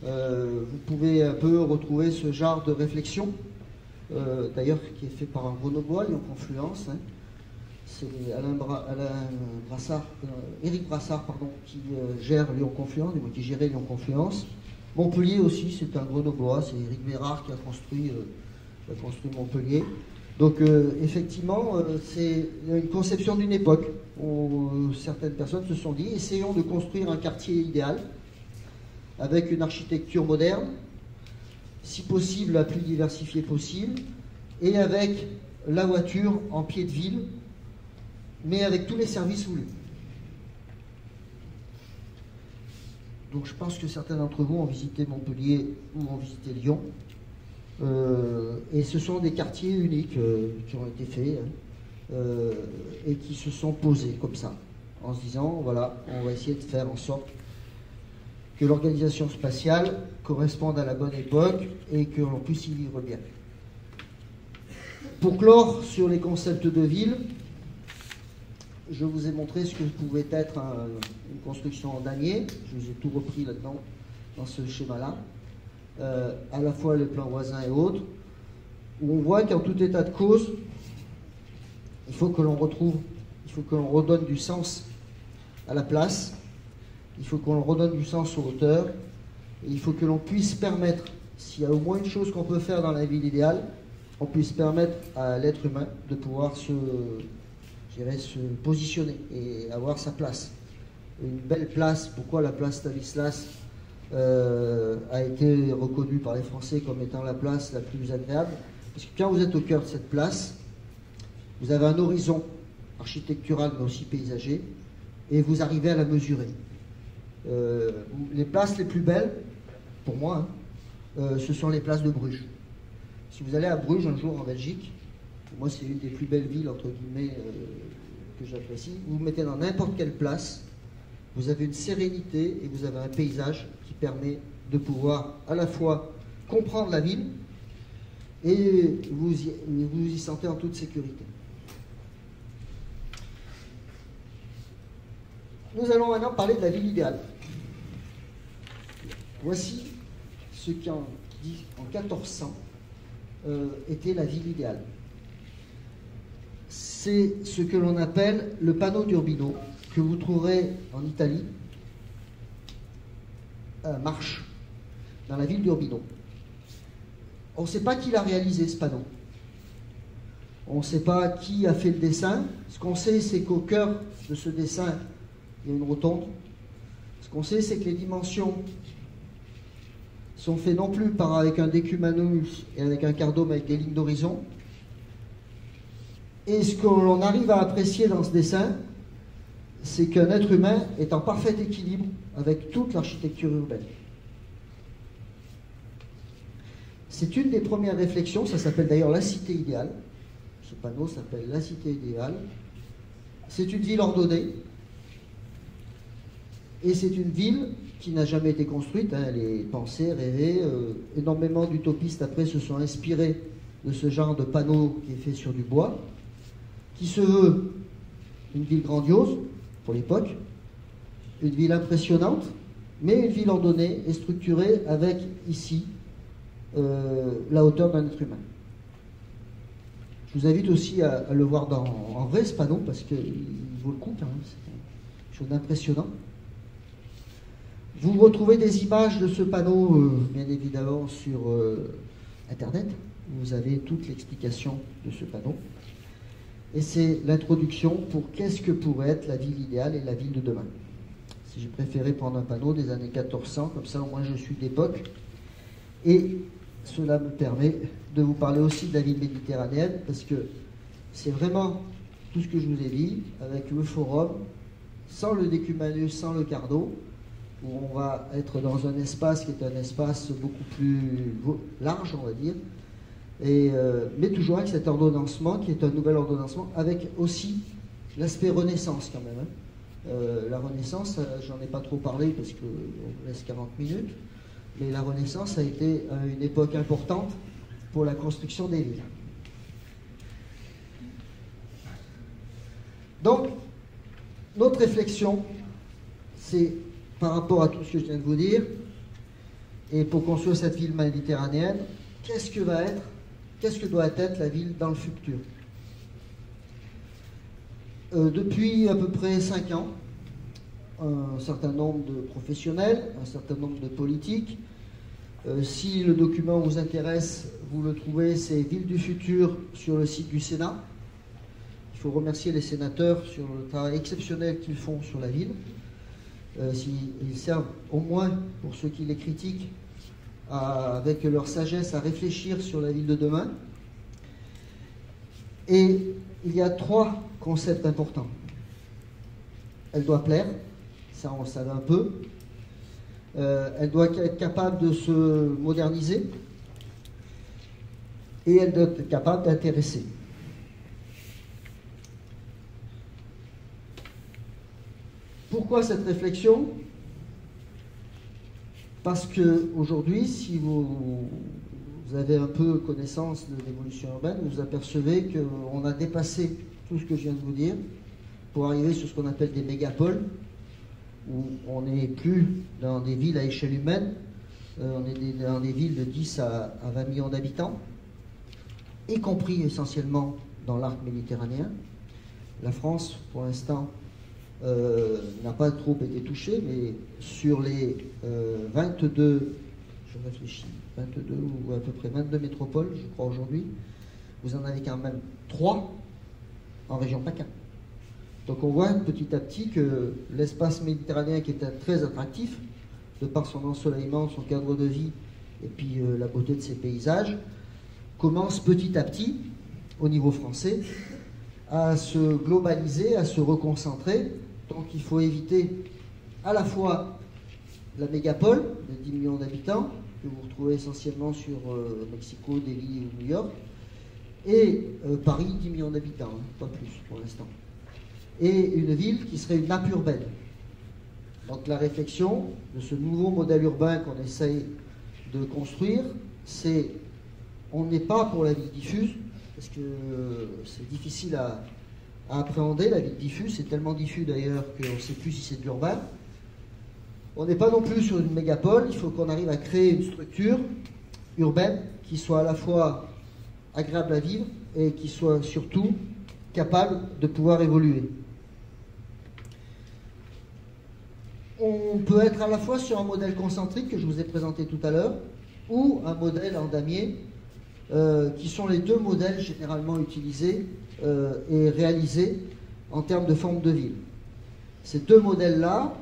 vous pouvez un peu retrouver ce genre de réflexion, d'ailleurs qui est fait par un Grenoblois, Lyon-Confluence, hein, c'est Éric Brassard, pardon, qui gère Lyon-Confluence, qui gérait Lyon-Confluence. Montpellier aussi, c'est un Grenoblois, c'est Éric Bérard qui a construit Montpellier. Donc effectivement, c'est une conception d'une époque où certaines personnes se sont dit, essayons de construire un quartier idéal avec une architecture moderne, si possible la plus diversifiée possible, et avec la voiture en pied de ville, mais avec tous les services voulus. Donc je pense que certains d'entre vous ont visité Montpellier ou ont visité Lyon. Et ce sont des quartiers uniques qui ont été faits et qui se sont posés comme ça, en se disant, voilà, on va essayer de faire en sorte que l'organisation spatiale corresponde à la bonne époque et que l'on puisse y vivre bien. Pour clore sur les concepts de ville, je vous ai montré ce que pouvait être une construction en damier. Je vous ai tout repris là-dedans, dans ce schéma-là. À la fois les plans voisins et autres, où on voit qu'en tout état de cause, il faut que l'on redonne du sens à la place, il faut qu'on redonne du sens aux hauteurs, et il faut que l'on puisse permettre, s'il y a au moins une chose qu'on peut faire dans la ville idéale, on puisse permettre à l'être humain de pouvoir se positionner et avoir sa place. Une belle place. Pourquoi la place Stanislas a été reconnue par les Français comme étant la place la plus agréable? Parce que quand vous êtes au cœur de cette place, vous avez un horizon architectural mais aussi paysager, et vous arrivez à la mesurer. Les places les plus belles, pour moi, ce sont les places de Bruges. Si vous allez à Bruges un jour en Belgique, moi c'est une des plus belles villes entre guillemets que j'apprécie, vous vous mettez dans n'importe quelle place, vous avez une sérénité et vous avez un paysage qui permet de pouvoir à la fois comprendre la ville et vous y sentez en toute sécurité. Nous allons maintenant parler de la ville idéale. Voici ce qu'en 1400 était la ville idéale. C'est ce que l'on appelle le panneau d'Urbino, que vous trouverez en Italie, à Marche, dans la ville d'Urbino. On ne sait pas qui l'a réalisé, ce panneau. On ne sait pas qui a fait le dessin. Ce qu'on sait, c'est qu'au cœur de ce dessin, il y a une rotonde. Ce qu'on sait, c'est que les dimensions sont faites non plus avec un décumanus et avec un quart d'homme avec des lignes d'horizon. Et ce que l'on arrive à apprécier dans ce dessin, c'est qu'un être humain est en parfait équilibre avec toute l'architecture urbaine. C'est une des premières réflexions, ça s'appelle d'ailleurs la cité idéale. Ce panneau s'appelle la cité idéale. C'est une ville ordonnée. Et c'est une ville qui n'a jamais été construite, hein, elle est pensée, rêvée. Énormément d'utopistes après se sont inspirés de ce genre de panneau qui est fait sur du bois, qui se veut une ville grandiose pour l'époque, une ville impressionnante, mais une ville ordonnée et structurée avec ici la hauteur d'un être humain. Je vous invite aussi à le voir en vrai ce panneau parce qu'il vaut le coup quand même, c'est quelque chose d'impressionnant. Vous retrouvez des images de ce panneau, bien évidemment, sur Internet. Vous avez toute l'explication de ce panneau. Et c'est l'introduction pour qu'est-ce que pourrait être la ville idéale et la ville de demain. Si j'ai préféré prendre un panneau des années 1400, comme ça au moins je suis d'époque. Et cela me permet de vous parler aussi de la ville méditerranéenne, parce que c'est vraiment tout ce que je vous ai dit, avec le forum, sans le décumanus, sans le cardo, où on va être dans un espace qui est un espace beaucoup plus large, on va dire, mais toujours avec cet ordonnancement qui est un nouvel ordonnancement, avec aussi l'aspect Renaissance quand même. La Renaissance, j'en ai pas trop parlé parce qu'on me laisse 40 minutes, mais la Renaissance a été une époque importante pour la construction des villes. Donc, notre réflexion, c'est par rapport à tout ce que je viens de vous dire, et pour construire cette ville méditerranéenne, qu'est-ce que doit être la ville dans le futur? Depuis à peu près 5 ans, un certain nombre de professionnels, un certain nombre de politiques. Si le document vous intéresse, vous le trouvez, c'est Ville du futur sur le site du Sénat. Il faut remercier les sénateurs sur le travail exceptionnel qu'ils font sur la ville. Ils servent au moins, pour ceux qui les critiquent, avec leur sagesse, à réfléchir sur la ville de demain. Et il y a 3 concepts importants. Elle doit plaire, ça on le savait un peu. Elle doit être capable de se moderniser et elle doit être capable d'intéresser. Pourquoi cette réflexion? Parce qu'aujourd'hui, si vous avez un peu connaissance de l'évolution urbaine, vous apercevez qu'on a dépassé tout ce que je viens de vous dire pour arriver sur ce qu'on appelle des mégapoles, où on n'est plus dans des villes à échelle humaine, on est dans des villes de 10 à 20 millions d'habitants, y compris essentiellement dans l'arc méditerranéen. La France, pour l'instant, n'a pas trop été touchée, mais sur les 22, je réfléchis, 22 ou à peu près 22 métropoles, je crois aujourd'hui, vous en avez quand même 3 en région PACA. Donc on voit petit à petit que l'espace méditerranéen, qui est très attractif, de par son ensoleillement, son cadre de vie, et puis la beauté de ses paysages, commence petit à petit, au niveau français, à se globaliser, à se reconcentrer. Donc il faut éviter à la fois la mégapole de 10 millions d'habitants, que vous retrouvez essentiellement sur Mexico, Delhi ou New York, et Paris, 10 millions d'habitants, hein, pas plus pour l'instant. Et une ville qui serait une nappe urbaine. Donc la réflexion de ce nouveau modèle urbain qu'on essaye de construire, c'est, on n'est pas pour la ville diffuse, parce que c'est difficile à appréhender, la ville diffuse, c'est tellement diffus d'ailleurs qu'on ne sait plus si c'est de l'urbain. On n'est pas non plus sur une mégapole, il faut qu'on arrive à créer une structure urbaine qui soit à la fois agréable à vivre et qui soit surtout capable de pouvoir évoluer. On peut être à la fois sur un modèle concentrique que je vous ai présenté tout à l'heure ou un modèle en damier, qui sont les 2 modèles généralement utilisés et réalisés en termes de forme de ville. Ces 2 modèles-là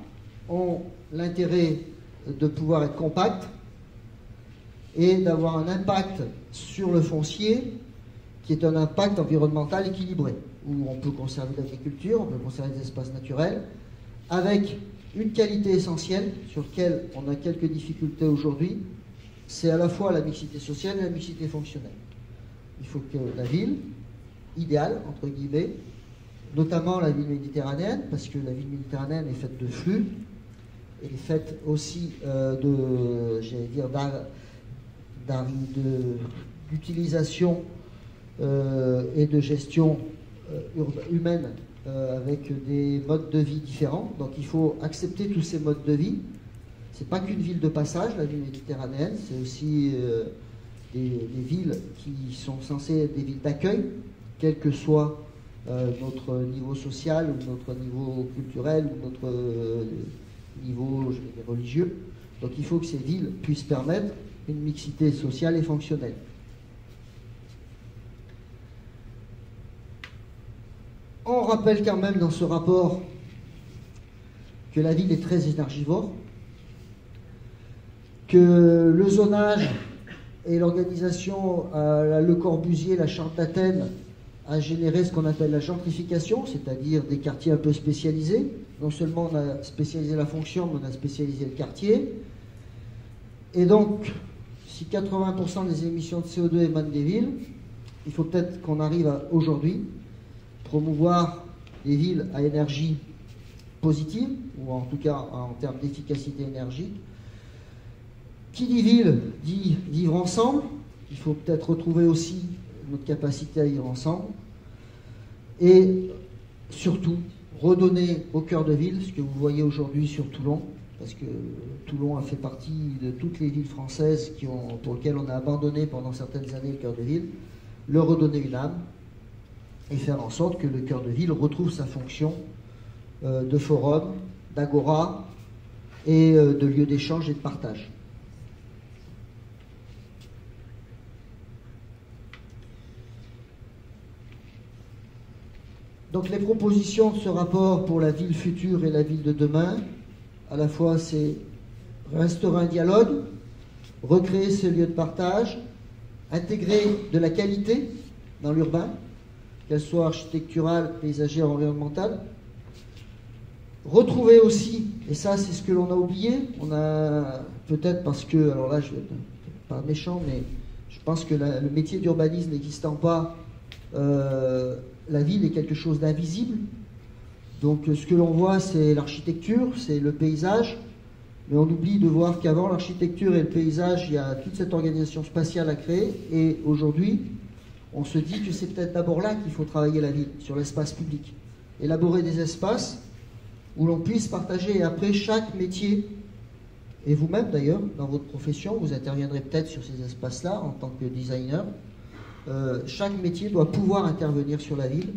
ont l'intérêt de pouvoir être compacts et d'avoir un impact sur le foncier qui est un impact environnemental équilibré, où on peut conserver l'agriculture, on peut conserver des espaces naturels, avec une qualité essentielle sur laquelle on a quelques difficultés aujourd'hui, c'est à la fois la mixité sociale et la mixité fonctionnelle. Il faut que la ville, idéale, entre guillemets, notamment la ville méditerranéenne, parce que la ville méditerranéenne est faite de flux, elle est faite aussi d'utilisation et de gestion humaine avec des modes de vie différents. Donc il faut accepter tous ces modes de vie. C'est pas qu'une ville de passage, la ville méditerranéenne, c'est aussi des villes qui sont censées être des villes d'accueil, quel que soit notre niveau social, ou notre niveau culturel, ou notre niveau religieux. Donc il faut que ces villes puissent permettre une mixité sociale et fonctionnelle. On rappelle quand même dans ce rapport que la ville est très énergivore, que le zonage et l'organisation à Le Corbusier, la Charte d'Athènes, a généré ce qu'on appelle la gentrification, c'est-à-dire des quartiers un peu spécialisés. Non seulement on a spécialisé la fonction, mais on a spécialisé le quartier. Et donc, si 80% des émissions de CO2 émanent des villes, il faut peut-être qu'on arrive à, aujourd'hui, promouvoir des villes à énergie positive, ou en tout cas en termes d'efficacité énergique. Qui dit ville, dit vivre ensemble. Il faut peut-être retrouver aussi notre capacité à vivre ensemble. Et surtout, redonner au cœur de ville ce que vous voyez aujourd'hui sur Toulon, parce que Toulon a fait partie de toutes les villes françaises pour lesquelles on a abandonné pendant certaines années le cœur de ville, leur redonner une âme, et faire en sorte que le cœur de ville retrouve sa fonction de forum, d'agora et de lieu d'échange et de partage. Donc les propositions de ce rapport pour la ville future et la ville de demain, à la fois c'est restaurer un dialogue, recréer ce lieu de partage, intégrer de la qualité dans l'urbain, qu'elle soit architecturale, paysagère, environnementale, retrouver aussi, et ça c'est ce que l'on a oublié, on a peut-être parce que, alors là je vais être pas méchant, mais je pense que le métier d'urbanisme n'existant pas, la ville est quelque chose d'invisible. Donc ce que l'on voit, c'est l'architecture, c'est le paysage, mais on oublie de voir qu'avant l'architecture et le paysage, il y a toute cette organisation spatiale à créer, et aujourd'hui, on se dit que c'est peut-être d'abord là qu'il faut travailler la ville, sur l'espace public. Élaborer des espaces où l'on puisse partager, et après chaque métier, et vous-même d'ailleurs, dans votre profession, vous interviendrez peut-être sur ces espaces-là en tant que designer. Chaque métier doit pouvoir intervenir sur la ville.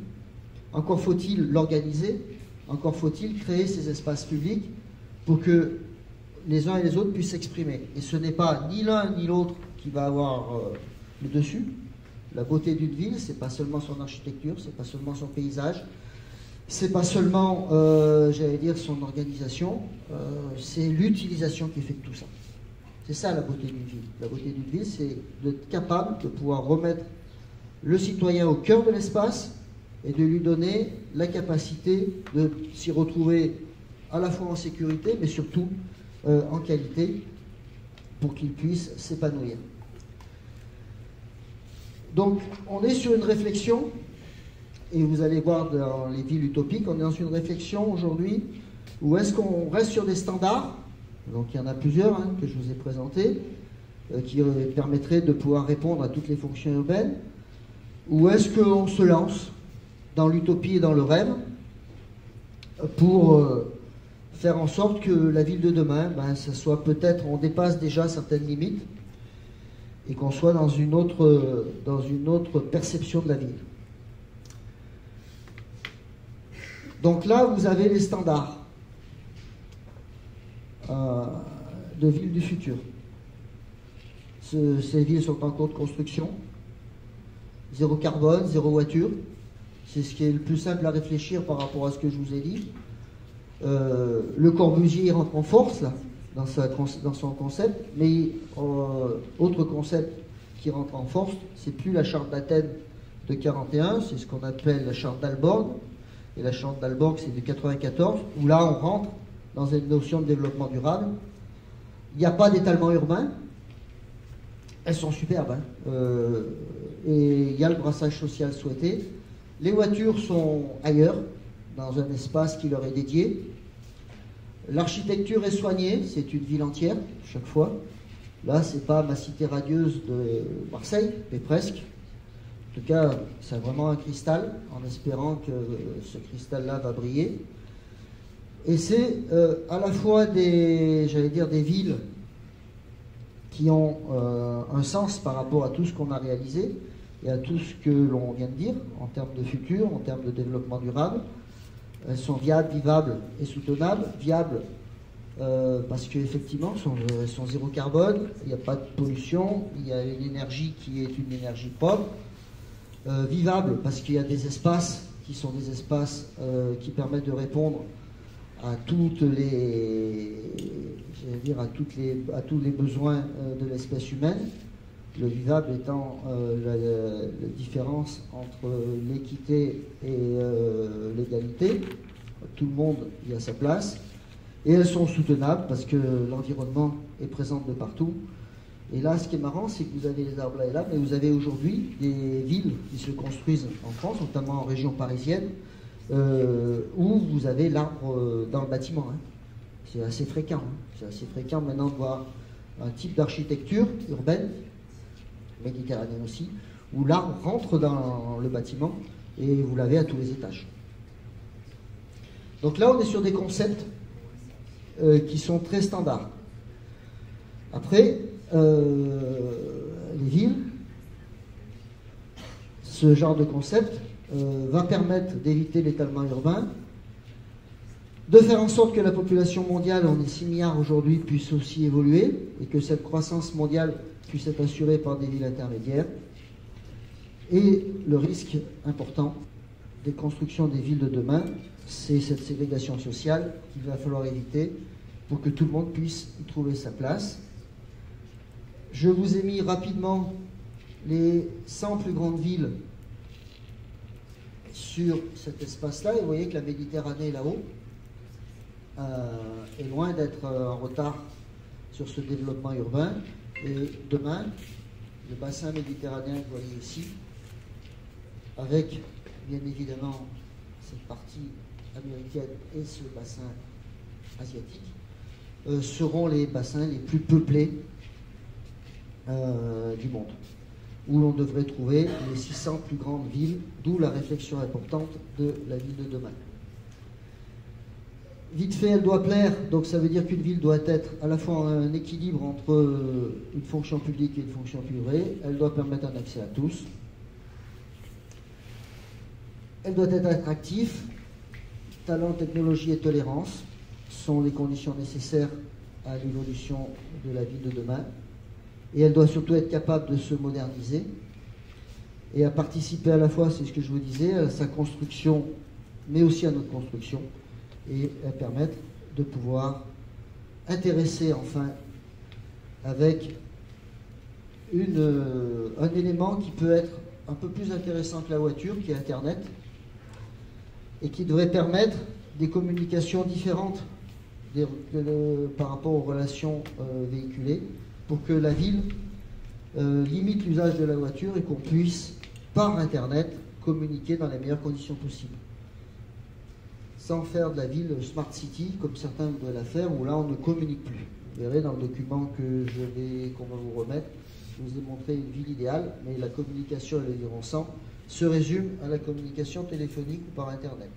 Encore faut-il l'organiser, encore faut-il créer ces espaces publics pour que les uns et les autres puissent s'exprimer. Et ce n'est pas ni l'un ni l'autre qui va avoir le dessus. La beauté d'une ville, c'est pas seulement son architecture, c'est pas seulement son paysage, c'est pas seulement, j'allais dire, son organisation, c'est l'utilisation qui fait de tout ça. C'est ça la beauté d'une ville. La beauté d'une ville, c'est d'être capable de pouvoir remettre le citoyen au cœur de l'espace et de lui donner la capacité de s'y retrouver à la fois en sécurité, mais surtout en qualité, pour qu'il puisse s'épanouir. Donc, on est sur une réflexion, et vous allez voir dans les villes utopiques, on est dans une réflexion aujourd'hui où est-ce qu'on reste sur des standards. Donc il y en a plusieurs que je vous ai présentés, qui permettraient de pouvoir répondre à toutes les fonctions urbaines. Ou est-ce qu'on se lance dans l'utopie et dans le rêve pour faire en sorte que la ville de demain, ça soit peut-être, on dépasse déjà certaines limites et qu'on soit dans une autre perception de la ville. Donc là, vous avez les standards de villes du futur. Ces villes sont en cours de construction. Zéro carbone, zéro voiture. C'est ce qui est le plus simple à réfléchir par rapport à ce que je vous ai dit. Le Corbusier rentre en force là, dans son concept, mais autre concept qui rentre en force, c'est plus la charte d'Athènes de 41, c'est ce qu'on appelle la charte d'Alborg. Et la charte d'Alborg, c'est de 94, où là on rentre dans une notion de développement durable. Il n'y a pas d'étalement urbain. Elles sont superbes. Et il y a le brassage social souhaité. Les voitures sont ailleurs, dans un espace qui leur est dédié. L'architecture est soignée, c'est une ville entière, chaque fois. Là, c'est pas ma cité radieuse de Marseille, mais presque. En tout cas, c'est vraiment un cristal, en espérant que ce cristal-là va briller. Et c'est à la fois des villes qui ont un sens par rapport à tout ce qu'on a réalisé et à tout ce que l'on vient de dire en termes de futur, en termes de développement durable. Elles sont viables, vivables et soutenables. Viables parce qu'effectivement, elles sont zéro carbone, il n'y a pas de pollution, il y a une énergie qui est une énergie propre. Vivables parce qu'il y a des espaces qui sont des espaces qui permettent de répondre à tous les besoins de l'espèce humaine. Le vivable étant la différence entre l'équité et l'égalité. Tout le monde y a sa place. Et elles sont soutenables parce que l'environnement est présent de partout. Et là, ce qui est marrant, c'est que vous avez les arbres là et là, mais vous avez aujourd'hui des villes qui se construisent en France, notamment en région parisienne, où vous avez l'arbre dans le bâtiment. C'est assez fréquent. C'est assez fréquent maintenant de voir un type d'architecture urbaine, méditerranéenne aussi, où l'arbre rentre dans le bâtiment et vous l'avez à tous les étages. Donc là, on est sur des concepts qui sont très standards. Après, les villes, ce genre de concept, va permettre d'éviter l'étalement urbain, de faire en sorte que la population mondiale, on est 6 milliards aujourd'hui, puisse aussi évoluer, et que cette croissance mondiale puisse être assurée par des villes intermédiaires, et le risque important des constructions des villes de demain, c'est cette ségrégation sociale qu'il va falloir éviter pour que tout le monde puisse y trouver sa place. Je vous ai mis rapidement les 100 plus grandes villes sur cet espace-là, et vous voyez que la Méditerranée là-haut est loin d'être en retard sur ce développement urbain. Et demain, le bassin méditerranéen que vous voyez ici, avec bien évidemment cette partie américaine et ce bassin asiatique, seront les bassins les plus peuplés du monde, où l'on devrait trouver les 600 plus grandes villes, d'où la réflexion importante de la ville de demain. Vite fait, elle doit plaire, donc ça veut dire qu'une ville doit être à la fois un équilibre entre une fonction publique et une fonction privée. Elle doit permettre un accès à tous. Elle doit être attractive. Talent, technologie et tolérance sont les conditions nécessaires à l'évolution de la ville de demain. Et elle doit surtout être capable de se moderniser et à participer à la fois, c'est ce que je vous disais, à sa construction, mais aussi à notre construction, et à permettre de pouvoir intéresser enfin avec un élément qui peut être un peu plus intéressant que la voiture, qui est Internet, et qui devrait permettre des communications différentes par rapport aux relations véhiculées, pour que la ville limite l'usage de la voiture et qu'on puisse, par Internet, communiquer dans les meilleures conditions possibles. Sans faire de la ville Smart City, comme certains voudraient la faire, où là on ne communique plus. Vous verrez dans le document qu'on va vous remettre, je vous ai montré une ville idéale, mais la communication et le vivre ensemble se résume à la communication téléphonique ou par Internet.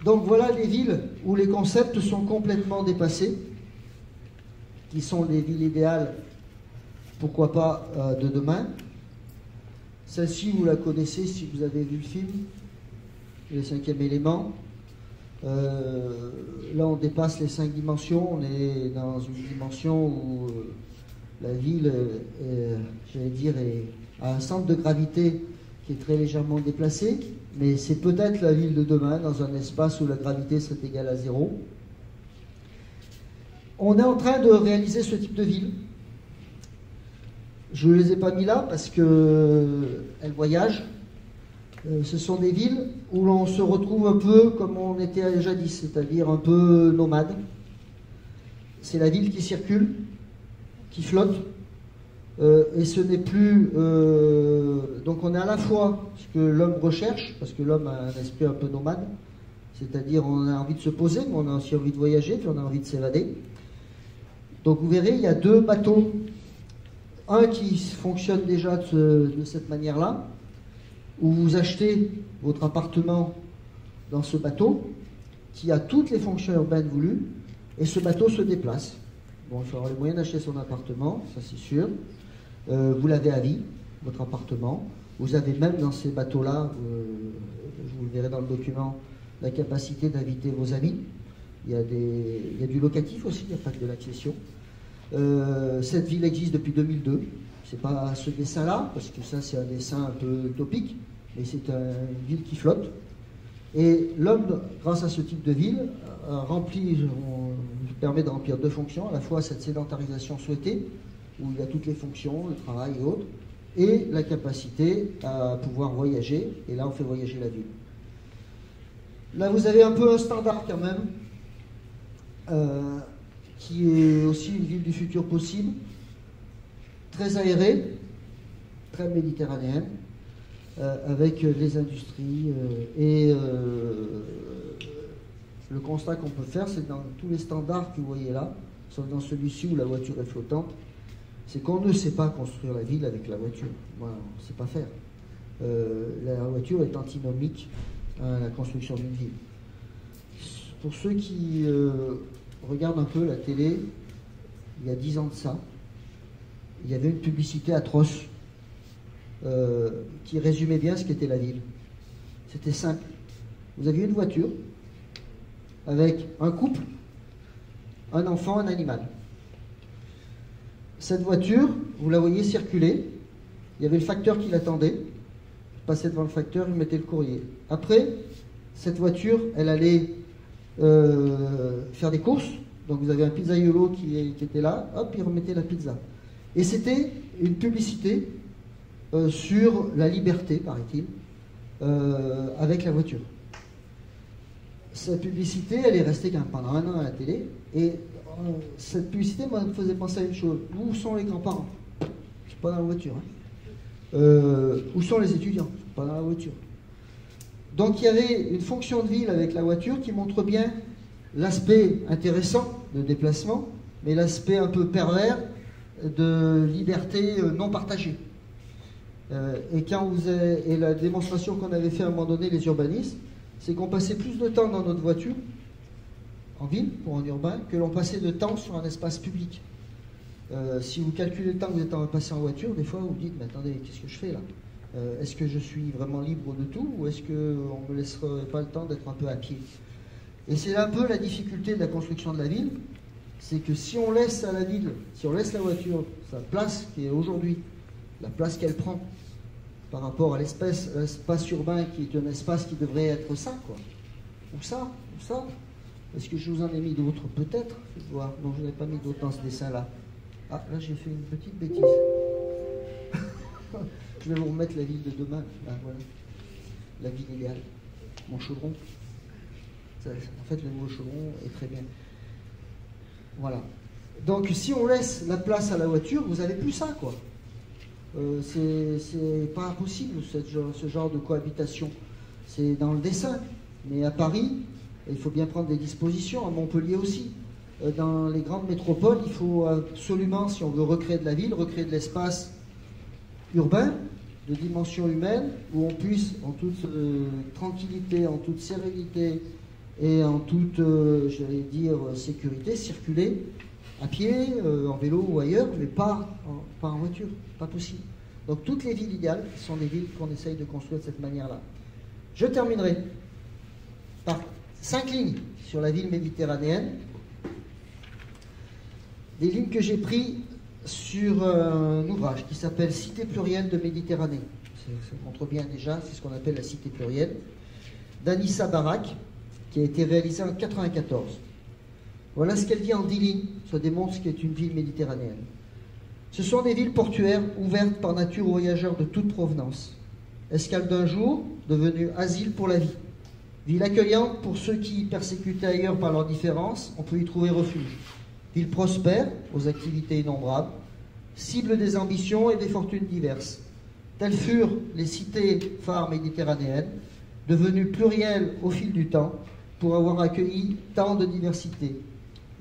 Donc voilà les villes où les concepts sont complètement dépassés, qui sont les villes idéales, pourquoi pas, de demain. Celle-ci, vous la connaissez si vous avez vu le film, le 5e élément. Là, on dépasse les 5 dimensions. On est dans une dimension où la ville, j'allais dire, a un centre de gravité qui est très légèrement déplacé, mais c'est peut-être la ville de demain dans un espace où la gravité serait égale à 0. On est en train de réaliser ce type de ville. Je ne les ai pas mis là parce qu'elles voyagent. Ce sont des villes où l'on se retrouve un peu comme on était jadis, c'est-à-dire un peu nomade. C'est la ville qui circule, qui flotte, et ce n'est plus... donc on est à la fois ce que l'homme recherche, parce que l'homme a un esprit un peu nomade, c'est-à-dire on a envie de se poser, mais on a aussi envie de voyager, puis on a envie de s'évader. Donc vous verrez, il y a 2 bateaux. Un qui fonctionne déjà de cette manière-là, où vous achetez votre appartement dans ce bateau, qui a toutes les fonctions urbaines voulues, et ce bateau se déplace. Bon, il faut avoir les moyens d'acheter son appartement, ça c'est sûr. Vous l'avez à vie, votre appartement. Vous avez même dans ces bateaux-là, vous le verrez dans le document, la capacité d'inviter vos amis. Il y a du locatif aussi, il n'y a pas que de l'accession. Cette ville existe depuis 2002. C'est pas ce dessin-là, parce que ça c'est un dessin un peu utopique, mais c'est une ville qui flotte. Et l'homme, grâce à ce type de ville, permet de remplir 2 fonctions, à la fois cette sédentarisation souhaitée, où il y a toutes les fonctions, le travail et autres, et la capacité à pouvoir voyager, et là on fait voyager la ville. Là vous avez un peu un standard quand même, qui est aussi une ville du futur possible, très aérée, très méditerranéenne, avec les industries. Et le constat qu'on peut faire, c'est que dans tous les standards que vous voyez là, sauf dans celui-ci où la voiture est flottante, c'est qu'on ne sait pas construire la ville avec la voiture. Voilà, on ne sait pas faire. La voiture est antinomique à la construction d'une ville. Pour ceux qui regardent un peu la télé, il y a 10 ans de ça, il y avait une publicité atroce qui résumait bien ce qu'était la ville. C'était simple. Vous aviez une voiture avec un couple, un enfant, un animal. Cette voiture, vous la voyez circuler, il y avait le facteur qui l'attendait, il passait devant le facteur, il mettait le courrier. Après, cette voiture, elle allait faire des courses, donc vous avez un pizzaiolo qui était là, hop, il remettait la pizza. Et c'était une publicité sur la liberté, paraît-il, avec la voiture. Cette publicité, elle est restée pendant un an à la télé, et cette publicité me faisait penser à une chose. Où sont les grands-parents? Ils ne sont pas dans la voiture. Où sont les étudiants? Ils ne sont pas dans la voiture. Donc il y avait une fonction de ville avec la voiture qui montre bien l'aspect intéressant de déplacement, mais l'aspect un peu pervers de liberté non partagée. Et la démonstration qu'on avait fait à un moment donné, les urbanistes, c'est qu'on passait plus de temps dans notre voiture, en ville, ou en urbain, que l'on passait de temps sur un espace public. Si vous calculez le temps que vous êtes passé en voiture, des fois vous vous dites, mais attendez, qu'est-ce que je fais là? Est-ce que je suis vraiment libre de tout, ou est-ce qu'on ne me laisserait pas le temps d'être un peu à pied? Et c'est un peu la difficulté de la construction de la ville, c'est que si on laisse à la ville, si on laisse la voiture sa place qui est aujourd'hui, la place qu'elle prend par rapport à l'espace urbain qui est un espace qui devrait être ça, quoi. Ou ça, ou ça. Est-ce que je vous en ai mis d'autres? Peut-être. Non, je n'ai pas mis d'autres dans ce dessin-là. Ah, là j'ai fait une petite bêtise. Je vais vous remettre la ville de demain. Ah, voilà. La ville idéale. Mon chaudron. En fait, le nouveau chaudron est très bien. Voilà. Donc, si on laisse la place à la voiture, vous n'avez plus ça, quoi. C'est pas possible, ce genre de cohabitation. C'est dans le dessin. Mais à Paris, il faut bien prendre des dispositions, à Montpellier aussi. Dans les grandes métropoles, il faut absolument, si on veut recréer de la ville, recréer de l'espace urbain, de dimension humaine, où on puisse, en toute tranquillité, en toute sérénité et en toute, j'allais dire, sécurité, circuler à pied, en vélo ou ailleurs, mais pas en voiture, pas possible. Donc toutes les villes idéales sont des villes qu'on essaye de construire de cette manière-là. Je terminerai par 5 lignes sur la ville méditerranéenne, des lignes que j'ai prises sur un ouvrage qui s'appelle Cité plurielle de Méditerranée. Ça montre bien déjà, c'est ce qu'on appelle la cité plurielle, d'Anissa Barak, qui a été réalisée en 1994. Voilà ce qu'elle dit en 10 lignes, ça démontre ce qu'est une ville méditerranéenne. Ce sont des villes portuaires ouvertes par nature aux voyageurs de toute provenance. Escale d'un jour, devenue asile pour la vie. Ville accueillante pour ceux qui, persécutés ailleurs par leurs différences, on peut y trouver refuge. Ville prospère, aux activités innombrables, cible des ambitions et des fortunes diverses. Telles furent les cités phares méditerranéennes, devenues plurielles au fil du temps, pour avoir accueilli tant de diversité.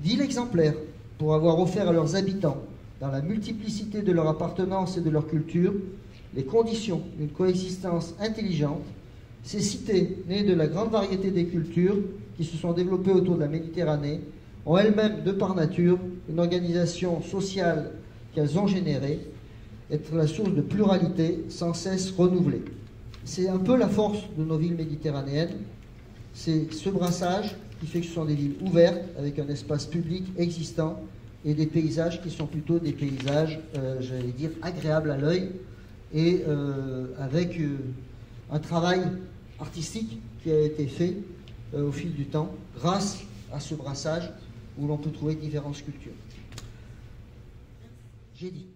Ville exemplaire, pour avoir offert à leurs habitants, dans la multiplicité de leur appartenance et de leur culture, les conditions d'une coexistence intelligente. Ces cités, nées de la grande variété des cultures qui se sont développées autour de la Méditerranée, ont elles-mêmes, de par nature, une organisation sociale qu'elles ont générée, être la source de pluralité sans cesse renouvelée. C'est un peu la force de nos villes méditerranéennes, c'est ce brassage qui fait que ce sont des villes ouvertes, avec un espace public existant, et des paysages qui sont plutôt des paysages, j'allais dire, agréables à l'œil, et avec un travail artistique qui a été fait au fil du temps, grâce à ce brassage où l'on peut trouver différentes sculptures. J'ai dit.